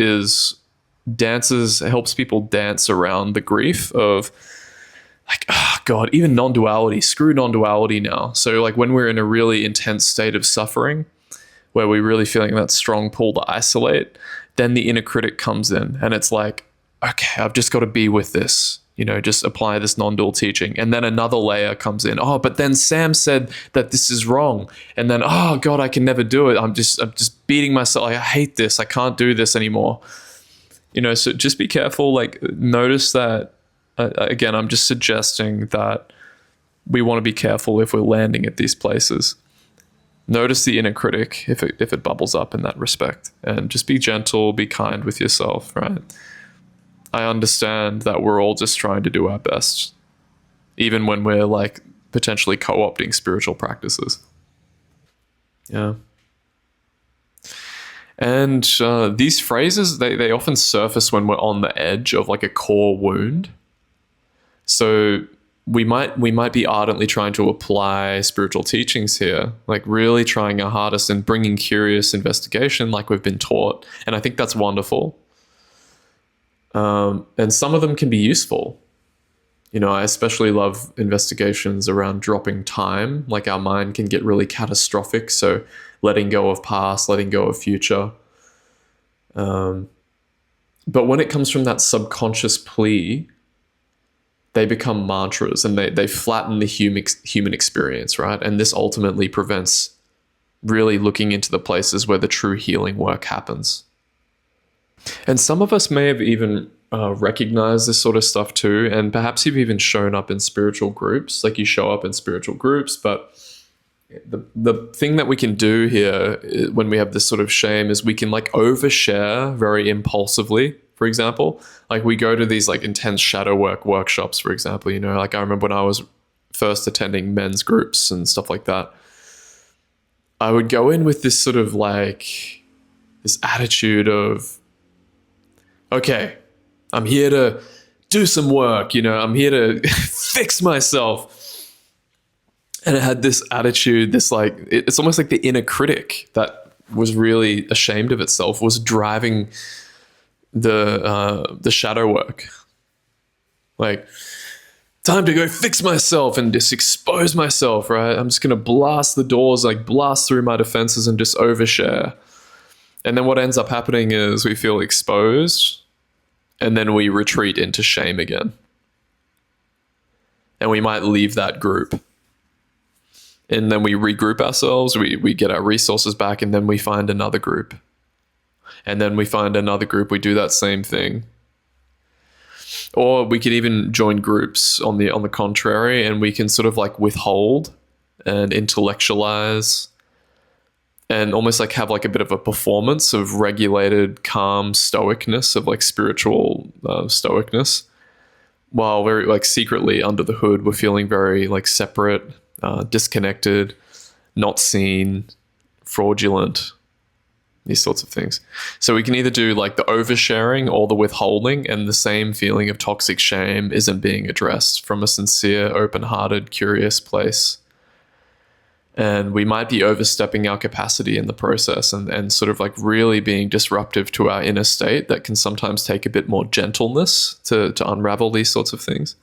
helps people dance around the grief of like, oh God, even non-duality, screw non-duality now. So like when we're in a really intense state of suffering, where we're really feeling that strong pull to isolate, then the inner critic comes in and it's like, okay, I've just got to be with this. Just apply this non-dual teaching. And then another layer comes in. Oh, but then Sam said that this is wrong. And then, oh God, I can never do it. I'm just beating myself. Like, I hate this. I can't do this anymore. So just be careful. Like, notice that, again, I'm just suggesting that we want to be careful if we're landing at these places. Notice the inner critic if it bubbles up in that respect. And just be gentle, be kind with yourself, right? I understand that we're all just trying to do our best, even when we're like potentially co-opting spiritual practices. Yeah. And these phrases, they often surface when we're on the edge of like a core wound. So we might be ardently trying to apply spiritual teachings here, like really trying our hardest and bringing curious investigation like we've been taught. And I think that's wonderful. And some of them can be useful. I especially love investigations around dropping time. Like our mind can get really catastrophic. So letting go of past, letting go of future. But when it comes from that subconscious plea, they become mantras and they flatten the human experience, right? And this ultimately prevents really looking into the places where the true healing work happens. And some of us may have even recognized this sort of stuff too, and perhaps you've even shown up in spiritual groups, like you show up in spiritual groups, but the thing that we can do here when we have this sort of shame is we can like overshare very impulsively. For example, like we go to these like intense shadow work workshops, for example, like I remember when I was first attending men's groups and stuff like that, I would go in with this sort of like this attitude of, okay, I'm here to do some work, I'm here to fix myself. And it had this attitude, this like, it's almost like the inner critic that was really ashamed of itself was driving the shadow work. Like, time to go fix myself and just expose myself, right? I'm just going to blast the doors, like blast through my defenses and just overshare. And then what ends up happening is we feel exposed and then we retreat into shame again. And we might leave that group. And then we regroup ourselves, we get our resources back, and then we find another group. And then we find another group, we do that same thing. Or we could even join groups on the contrary, and we can sort of like withhold and intellectualize and almost like have like a bit of a performance of regulated, calm stoicness, of like spiritual stoicness, while very like secretly under the hood, we're feeling very like separate, disconnected, not seen, fraudulent, these sorts of things. So we can either do like the oversharing or the withholding, and the same feeling of toxic shame isn't being addressed from a sincere, open-hearted, curious place. And we might be overstepping our capacity in the process and sort of like really being disruptive to our inner state that can sometimes take a bit more gentleness to unravel these sorts of things.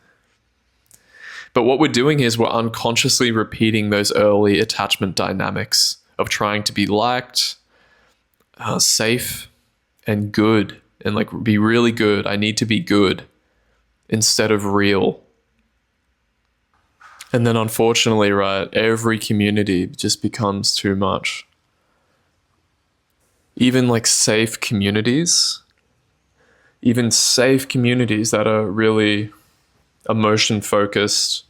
But what we're doing is we're unconsciously repeating those early attachment dynamics of trying to be liked, safe, and good, and like be really good. I need to be good instead of real. And then unfortunately, right, every community just becomes too much. Even like safe communities that are really emotion focused,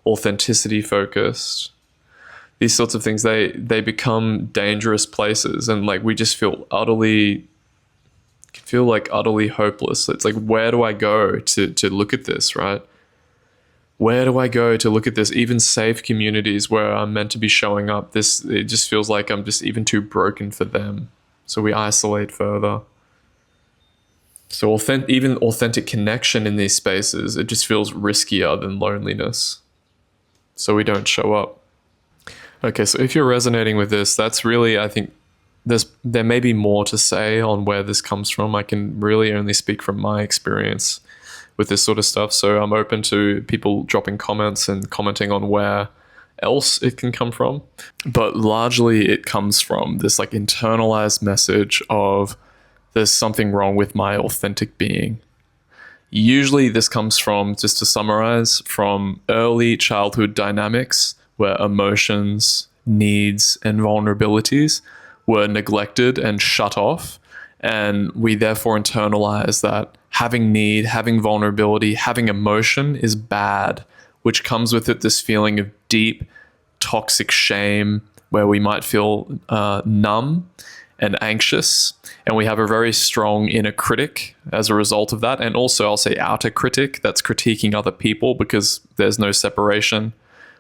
authenticity focused, these sorts of things, they become dangerous places, and like we just feel utterly hopeless. It's like, where do I go to look at this, right? Where do I go to look at this? Even safe communities where I'm meant to be showing up, it just feels like I'm just even too broken for them. So we isolate further. So even authentic connection in these spaces, it just feels riskier than loneliness. So we don't show up. Okay, so if you're resonating with this, that's really, I think, there may be more to say on where this comes from. I can really only speak from my experience with this sort of stuff. So I'm open to people dropping comments and commenting on where else it can come from. But largely it comes from this like internalized message of there's something wrong with my authentic being. Usually this comes from, just to summarize, from early childhood dynamics where emotions, needs, and vulnerabilities were neglected and shut off. And we therefore internalize that having need, having vulnerability, having emotion is bad, which comes with it this feeling of deep, toxic shame where we might feel numb and anxious. And we have a very strong inner critic as a result of that. And also, I'll say outer critic that's critiquing other people because there's no separation.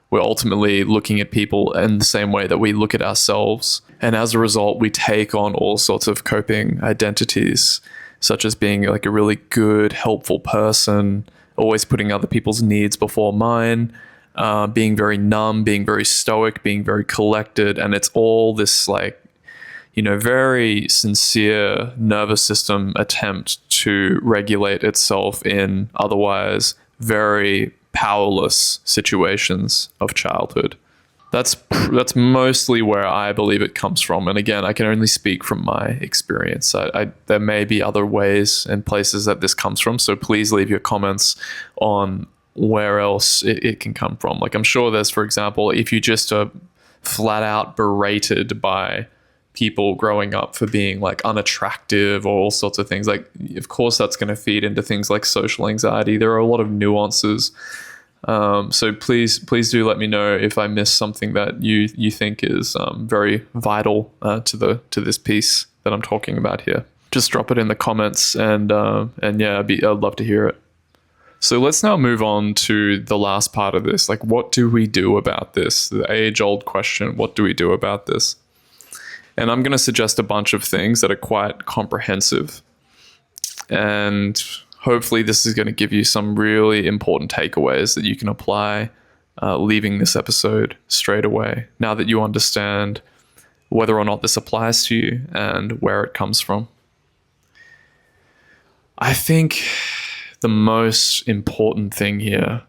We're ultimately looking at people in the same way that we look at ourselves. And as a result, we take on all sorts of coping identities, such as being like a really good, helpful person, always putting other people's needs before mine, being very numb, being very stoic, being very collected. And it's all this very sincere nervous system attempt to regulate itself in otherwise very powerless situations of childhood. That's mostly where I believe it comes from. And again, I can only speak from my experience. There may be other ways and places that this comes from. So please leave your comments on where else it can come from. Like, I'm sure there's, for example, if you just are flat out berated by people growing up for being like unattractive or all sorts of things, like, of course that's going to feed into things like social anxiety. There are a lot of nuances. So please do let me know if I missed something that you think is very vital to this piece that I'm talking about here. Just drop it in the comments, and yeah, I'd love to hear it. So let's now move on to the last part of this. Like, what do we do about this? The age-old question: what do we do about this? And I'm going to suggest a bunch of things that are quite comprehensive, and hopefully this is going to give you some really important takeaways that you can apply leaving this episode straight away, now that you understand whether or not this applies to you and where it comes from. I think the most important thing here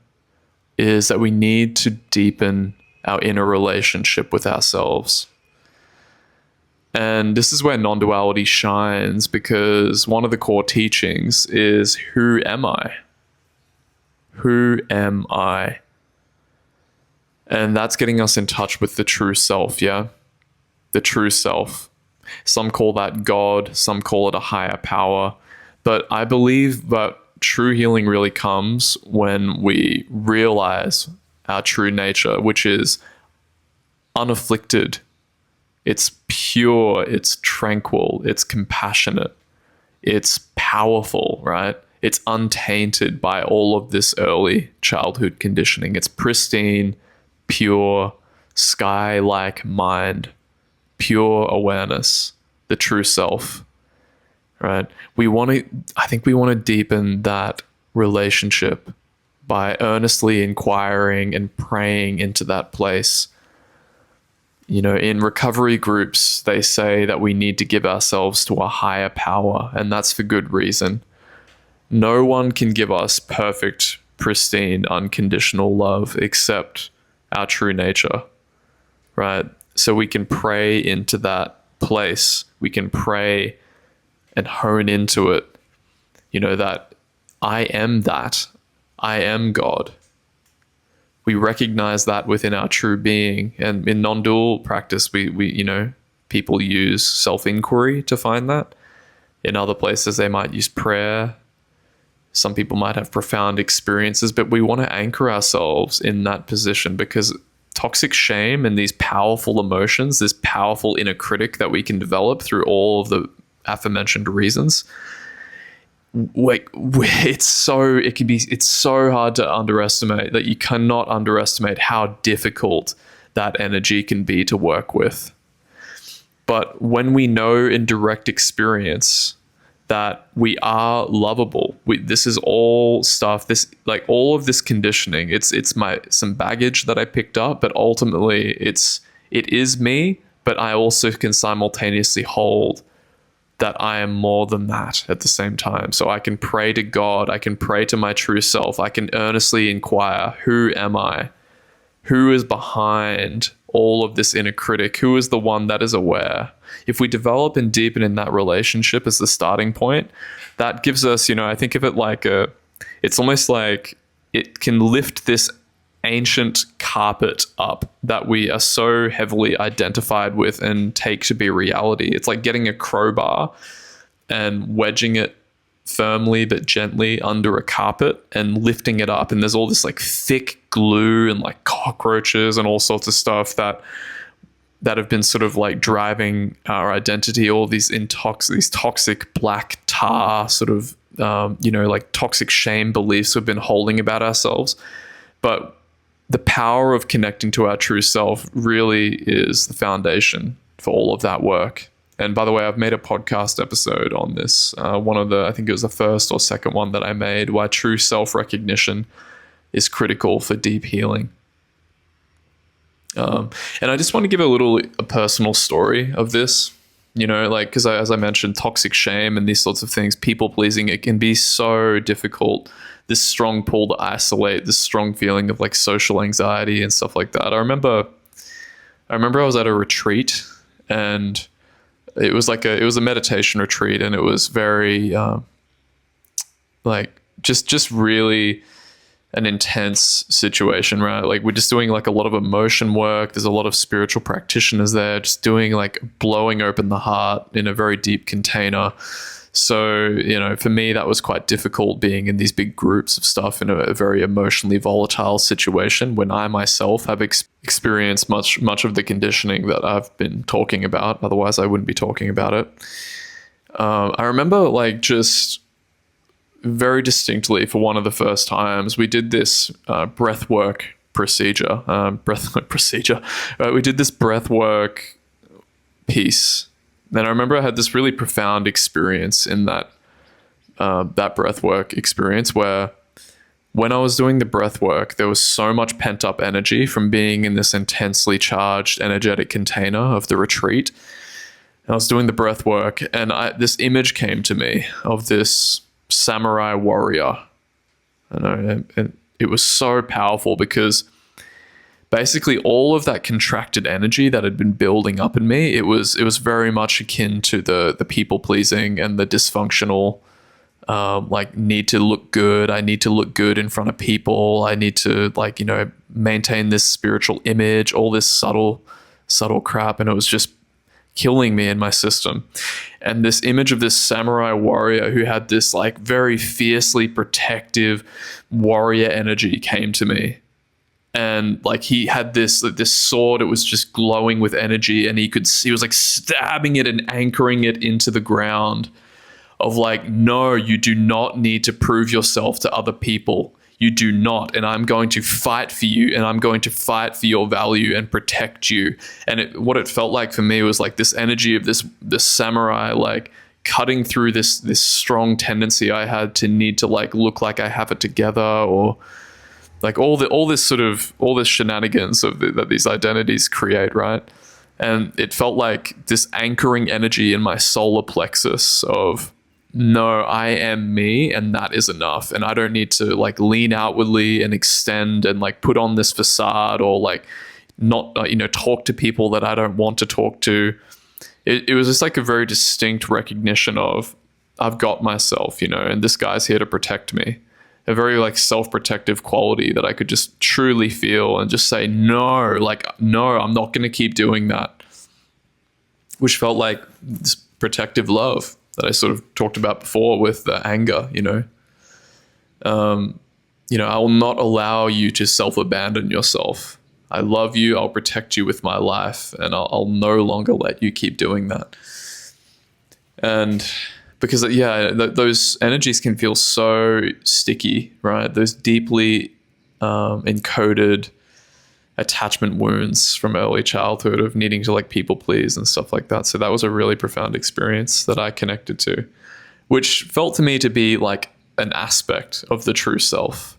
is that we need to deepen our inner relationship with ourselves. And this is where non-duality shines, because one of the core teachings is, who am I? Who am I? And that's getting us in touch with the true self, yeah? The true self. Some call that God, some call it a higher power. But I believe that true healing really comes when we realize our true nature, which is unafflicted. It's pure, it's tranquil, it's compassionate, it's powerful, right? It's untainted by all of this early childhood conditioning. It's pristine, pure, sky-like mind, pure awareness, the true self, right? I think we want to deepen that relationship by earnestly inquiring and praying into that place. In recovery groups, they say that we need to give ourselves to a higher power, and that's for good reason. No one can give us perfect, pristine, unconditional love except our true nature, right? So we can pray into that place. We can pray and hone into it, that I am that. I am God. We recognize that within our true being. And in non-dual practice, we people use self-inquiry to find that. In other places, they might use prayer. Some people might have profound experiences, but we want to anchor ourselves in that position, because toxic shame and these powerful emotions, this powerful inner critic that we can develop through all of the aforementioned reasons, it's so hard to underestimate. That you cannot underestimate how difficult that energy can be to work with. But when we know in direct experience that we are lovable, this is all stuff, all of this conditioning, it's some baggage that I picked up, but ultimately it is me, but I also can simultaneously hold that I am more than that at the same time. So I can pray to God, I can pray to my true self, I can earnestly inquire, who am I? Who is behind all of this inner critic? Who is the one that is aware? If we develop and deepen in that relationship as the starting point, that gives us, I think of it like it's almost like it can lift this ancient carpet up that we are so heavily identified with and take to be reality. It's like getting a crowbar and wedging it firmly but gently under a carpet and lifting it up, and there's all this thick glue and cockroaches and all sorts of stuff that have been sort of driving our identity, all these toxic black tar sort of toxic shame beliefs we've been holding about ourselves. But the power of connecting to our true self really is the foundation for all of that work. And by the way, I've made a podcast episode on this. I think it was the first or second one that I made, why true self-recognition is critical for deep healing. And I just want to give a personal story of this, because as I mentioned, toxic shame and these sorts of things, people pleasing, it can be so difficult. This strong pull to isolate, this strong feeling of like social anxiety and stuff like that. I remember I was at a retreat, and it was a meditation retreat, and it was very just really an intense situation, right? Like, we're just doing like a lot of emotion work. There's a lot of spiritual practitioners there, just doing like blowing open the heart in a very deep container. So, for me, that was quite difficult, being in these big groups of stuff in a very emotionally volatile situation, when I myself have experienced much of the conditioning that I've been talking about. Otherwise, I wouldn't be talking about it. I remember like just very distinctly, for one of the first times, we did this breathwork procedure. We did this breathwork piece. And I remember I had this really profound experience in that breathwork experience, where when I was doing the breathwork, there was so much pent up energy from being in this intensely charged energetic container of the retreat. And I was doing the breathwork, and this image came to me of this samurai warrior. And it was so powerful, because basically all of that contracted energy that had been building up in me, it was very much akin to the people pleasing and the dysfunctional, like, need to look good. I need to look good in front of people. I need to maintain this spiritual image, all this subtle crap. And it was just killing me in my system. And this image of this samurai warrior who had this like very fiercely protective warrior energy came to me. And like, he had this sword, it was just glowing with energy, and he was like stabbing it and anchoring it into the ground, of like, no, you do not need to prove yourself to other people. You do not. And I'm going to fight for you, and I'm going to fight for your value and protect you. And what it felt like for me was like this energy of this samurai, like cutting through this strong tendency I had to need to like look like I have it together, or like all this shenanigans that these identities create, right? And it felt like this anchoring energy in my solar plexus of, no, I am me, and that is enough. And I don't need to like lean outwardly and extend and like put on this facade, or like not, talk to people that I don't want to talk to. It was just like a very distinct recognition of, I've got myself, and this guy's here to protect me. A very like self-protective quality that I could just truly feel, and just say, no, I'm not going to keep doing that. Which felt like this protective love that I sort of talked about before with the anger, I will not allow you to self-abandon yourself. I love you. I'll protect you with my life, and I'll no longer let you keep doing that. And because, those energies can feel so sticky, right? Those deeply encoded attachment wounds from early childhood of needing to like people please and stuff like that. So that was a really profound experience that I connected to, which felt to me to be like an aspect of the true self.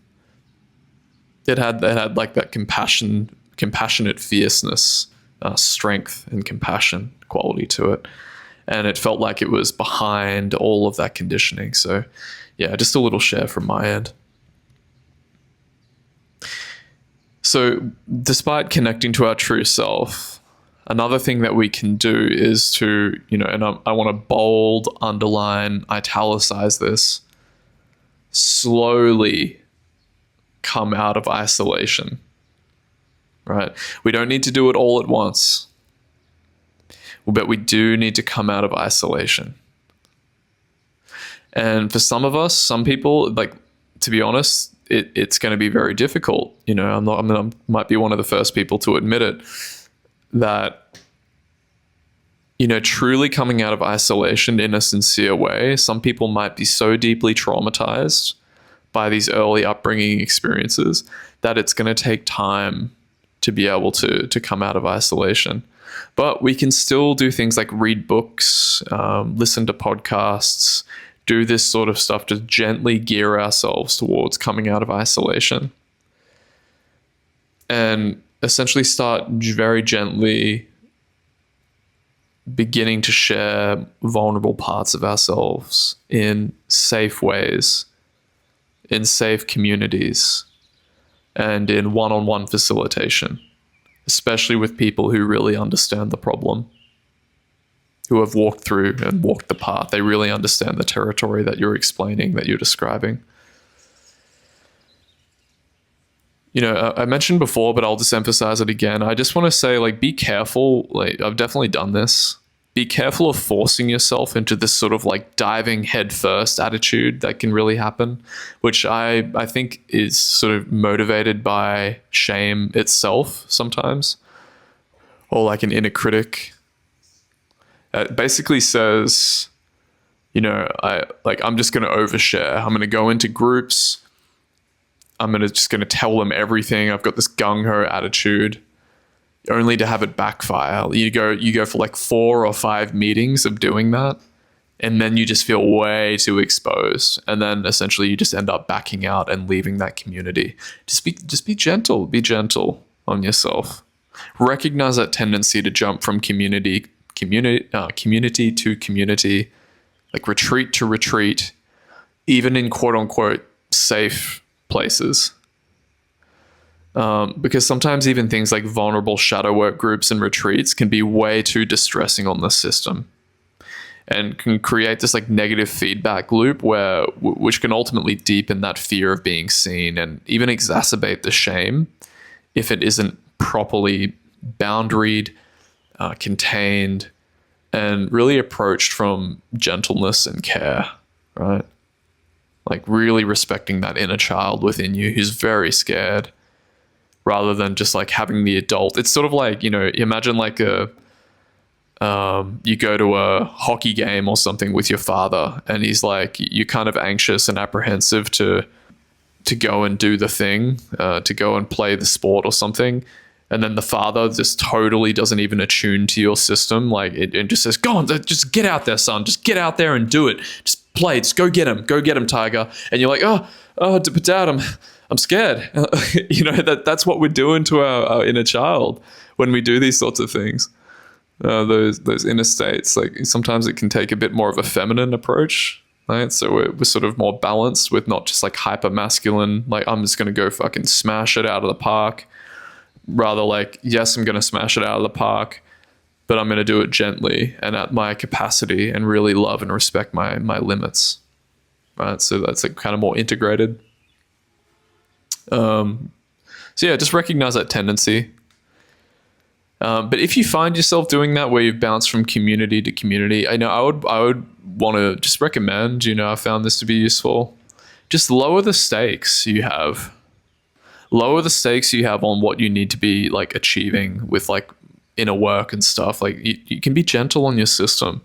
It had like that compassionate fierceness, strength and compassion quality to it. And it felt like it was behind all of that conditioning. So yeah, just a little share from my end. So despite connecting to our true self, another thing that we can do is to, and I want to bold, underline, italicize this, slowly come out of isolation, right? We don't need to do it all at once, but we do need to come out of isolation. And for some people, like, to be honest, it's going to be very difficult. I might be one of the first people to admit it, that, truly coming out of isolation in a sincere way, some people might be so deeply traumatized by these early upbringing experiences that it's going to take time to be able to come out of isolation. But we can still do things like read books, listen to podcasts, do this sort of stuff to gently gear ourselves towards coming out of isolation. And essentially start very gently beginning to share vulnerable parts of ourselves in safe ways, in safe communities, and in one-on-one facilitation, especially with people who really understand the problem, who have walked through and walked the path. They really understand the territory that you're explaining, that you're describing. You know, I mentioned before, but I'll just emphasize it again. I just want to say, like, be careful. Like, I've definitely done this. Be careful of forcing yourself into this sort of like diving headfirst attitude that can really happen, which I think is sort of motivated by shame itself sometimes, or like an inner critic. It basically says, you know, I'm just going to overshare. I'm going to go into groups. I'm just going to tell them everything. I've got this gung-ho attitude, only to have it backfire. You go for like 4 or 5 meetings of doing that, and then you just feel way too exposed, and then essentially you just end up backing out and leaving that community. Just be gentle. Be gentle on yourself. Recognize that tendency to jump from community to community, like retreat to retreat, even in quote unquote safe places. Because sometimes even things like vulnerable shadow work groups and retreats can be way too distressing on the system, and can create this like negative feedback loop which can ultimately deepen that fear of being seen, and even exacerbate the shame if it isn't properly boundaried, contained, and really approached from gentleness and care, right? Like really respecting that inner child within you who's very scared, rather than just like having the adult. It's sort of like, you know, imagine like you go to a hockey game or something with your father, and he's like, you're kind of anxious and apprehensive to go and do the thing, to go and play the sport or something. And then the father just totally doesn't even attune to your system. Like it just says, go on, just get out there, son. Just get out there and do it. Just play. Just go get him, Tiger. And you're like, oh, Dad, I'm scared. You know, that's what we're doing to our inner child when we do these sorts of things. Those inner states, like sometimes it can take a bit more of a feminine approach, right? So we're sort of more balanced with not just like hyper masculine, like I'm just going to go fucking smash it out of the park. Rather like, yes, I'm going to smash it out of the park, but I'm going to do it gently and at my capacity, and really love and respect my limits, right? So that's like kind of more integrated. So yeah, just recognize that tendency. But if you find yourself doing that, where you've bounced from community to community, I know I would want to just recommend, you know, I found this to be useful. Just lower the stakes you have. Lower the stakes you have on what you need to be like achieving with like inner work and stuff. Like you can be gentle on your system,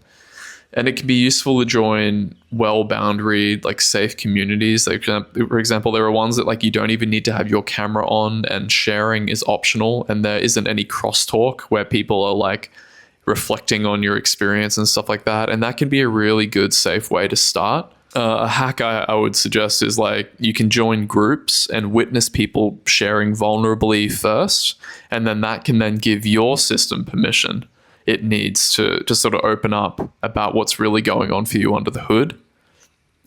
and it can be useful to join well-boundaried, like safe communities. Like for example, there are ones that like you don't even need to have your camera on, and sharing is optional, and there isn't any crosstalk where people are like reflecting on your experience and stuff like that. And that can be a really good, safe way to start. A hack I would suggest is like you can join groups and witness people sharing vulnerably first, and then that can then give your system permission it needs to sort of open up about what's really going on for you under the hood.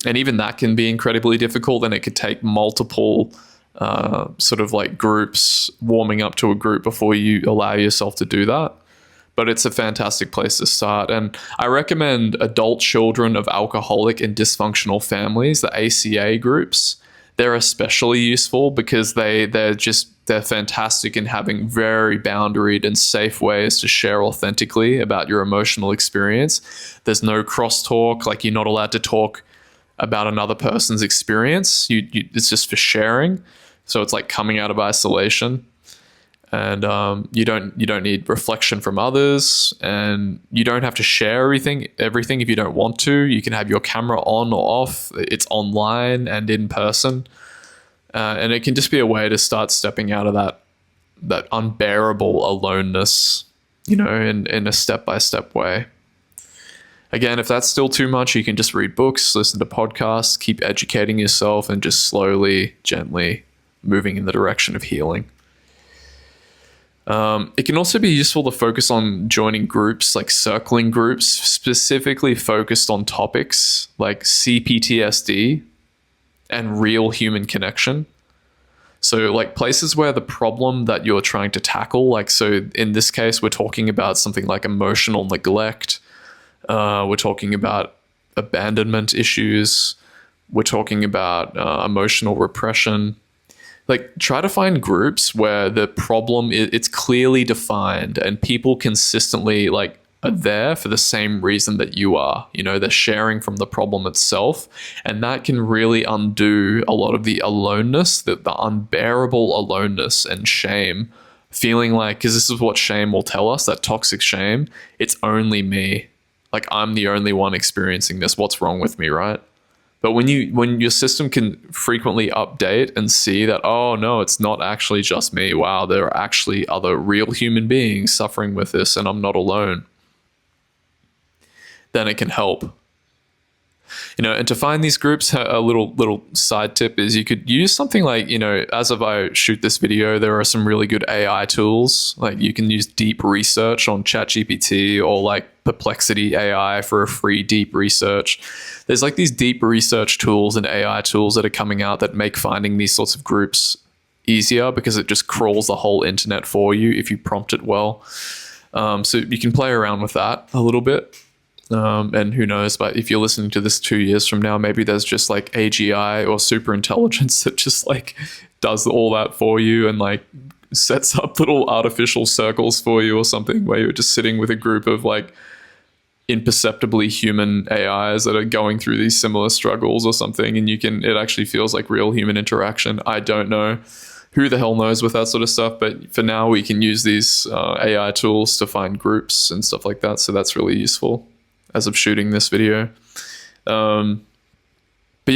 And even that can be incredibly difficult, and it could take multiple sort of like groups, warming up to a group before you allow yourself to do that. But it's a fantastic place to start. And I recommend adult children of alcoholic and dysfunctional families, the ACA groups. They're especially useful because they're fantastic in having very boundaried and safe ways to share authentically about your emotional experience. There's no crosstalk, like you're not allowed to talk about another person's experience. It's just for sharing. So it's like coming out of isolation. And you don't need reflection from others, and you don't have to share everything if you don't want to. You can have your camera on or off. It's online and in person, and it can just be a way to start stepping out of that unbearable aloneness, in a step-by-step way. Again, if that's still too much, you can just read books, listen to podcasts, keep educating yourself, and just slowly, gently moving in the direction of healing. It can also be useful to focus on joining groups, like circling groups, specifically focused on topics like CPTSD and real human connection. So like places where the problem that you're trying to tackle, like, so in this case, we're talking about something like emotional neglect. We're talking about abandonment issues. We're talking about emotional repression. Like, try to find groups where the problem it's clearly defined and people consistently like are there for the same reason that you are. They're sharing from the problem itself, and that can really undo a lot of the aloneness, the unbearable aloneness and shame. Feeling like, because this is what shame will tell us, that toxic shame, it's only me. Like, I'm the only one experiencing this. What's wrong with me, right? But when your system can frequently update and see that, oh no, it's not actually just me. Wow, there are actually other real human beings suffering with this, and I'm not alone. Then it can help. And to find these groups, a little side tip is you could use something like, as of I shoot this video, there are some really good AI tools. Like, you can use deep research on ChatGPT or like Perplexity AI for a free deep research. There's like these deep research tools and AI tools that are coming out that make finding these sorts of groups easier, because it just crawls the whole internet for you if you prompt it well. So you can play around with that a little bit. And who knows, but if you're listening to this 2 years from now, maybe there's just like AGI or super intelligence that just like does all that for you and like sets up little artificial circles for you or something, where you're just sitting with a group of like imperceptibly human AIs that are going through these similar struggles or something, and it actually feels like real human interaction. I don't know. Who the hell knows with that sort of stuff, but for now we can use these AI tools to find groups and stuff like that, so that's really useful as of shooting this video. But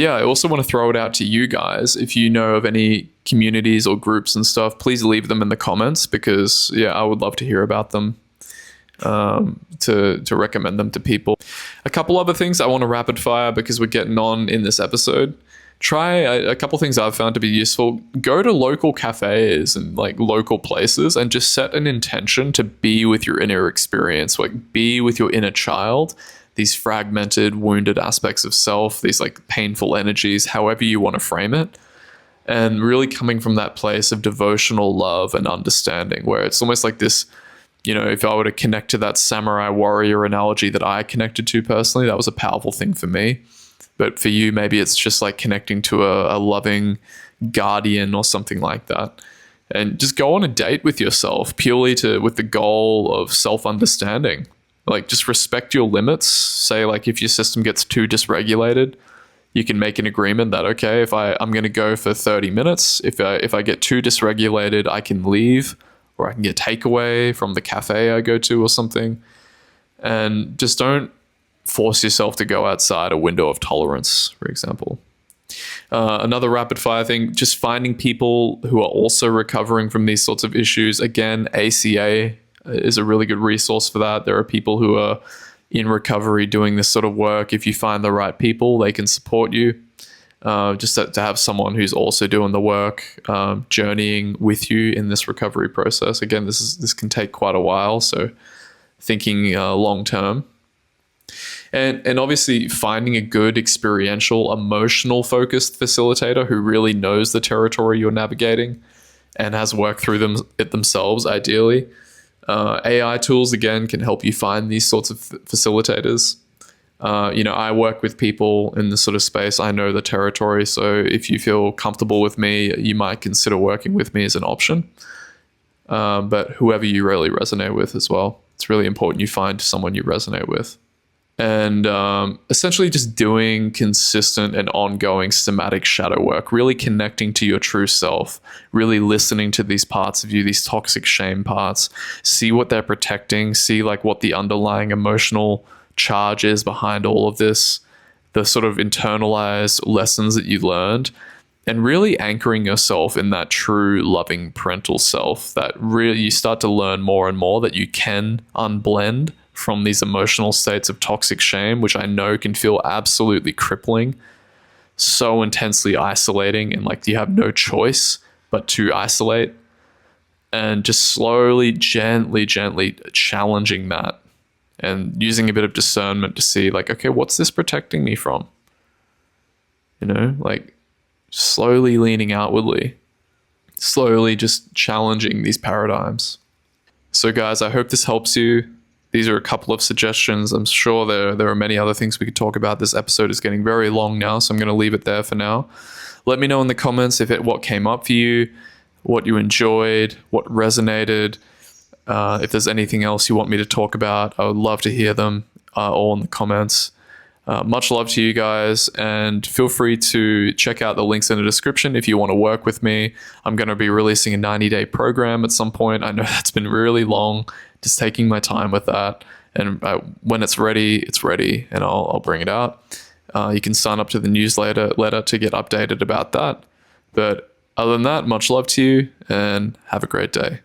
yeah, I also want to throw it out to you guys. If you know of any communities or groups and stuff, please leave them in the comments, because yeah, I would love to hear about them, to recommend them to people. A couple other things I want to rapid fire because we're getting on in this episode. Try a couple things I've found to be useful. Go to local cafes and like local places and just set an intention to be with your inner experience, like be with your inner child, these fragmented, wounded aspects of self, these like painful energies, however you want to frame it. And really coming from that place of devotional love and understanding, where it's almost like this, if I were to connect to that samurai warrior analogy that I connected to personally, that was a powerful thing for me. But for you, maybe it's just like connecting to a loving guardian or something like that. And just go on a date with yourself purely with the goal of self-understanding. Like, just respect your limits. Say, like, if your system gets too dysregulated, you can make an agreement that, okay, if I'm going to go for 30 minutes, if I get too dysregulated, I can leave, or I can get takeaway from the cafe I go to or something. And just don't force yourself to go outside a window of tolerance, for example. Another rapid fire thing, just finding people who are also recovering from these sorts of issues. Again, ACA is a really good resource for that. There are people who are in recovery doing this sort of work. If you find the right people, they can support you. Just to have someone who's also doing the work, journeying with you in this recovery process. Again, this can take quite a while, so thinking long term. And obviously finding a good experiential, emotional focused facilitator who really knows the territory you're navigating and has worked through it themselves, ideally. AI tools, again, can help you find these sorts of facilitators. I work with people in this sort of space. I know the territory. So if you feel comfortable with me, you might consider working with me as an option. But whoever you really resonate with as well. It's really important you find someone you resonate with. And essentially just doing consistent and ongoing somatic shadow work, really connecting to your true self, really listening to these parts of you, these toxic shame parts, see what they're protecting, see like what the underlying emotional charge is behind all of this, the sort of internalized lessons that you learned, and really anchoring yourself in that true loving parental self, that really you start to learn more and more that you can unblend from these emotional states of toxic shame, which I know can feel absolutely crippling, so intensely isolating, and like you have no choice but to isolate, and just slowly, gently challenging that and using a bit of discernment to see like, okay, what's this protecting me from? Like slowly leaning outwardly, slowly just challenging these paradigms. So guys, I hope this helps you. These are a couple of suggestions. I'm sure there are many other things we could talk about. This episode is getting very long now, so I'm going to leave it there for now. Let me know in the comments what came up for you, what you enjoyed, what resonated. If there's anything else you want me to talk about, I would love to hear them all in the comments. Much love to you guys, and feel free to check out the links in the description if you want to work with me. I'm going to be releasing a 90-day program at some point. I know that's been really long, just taking my time with that. And when it's ready, and I'll bring it out. You can sign up to the newsletter to get updated about that. But other than that, much love to you, and have a great day.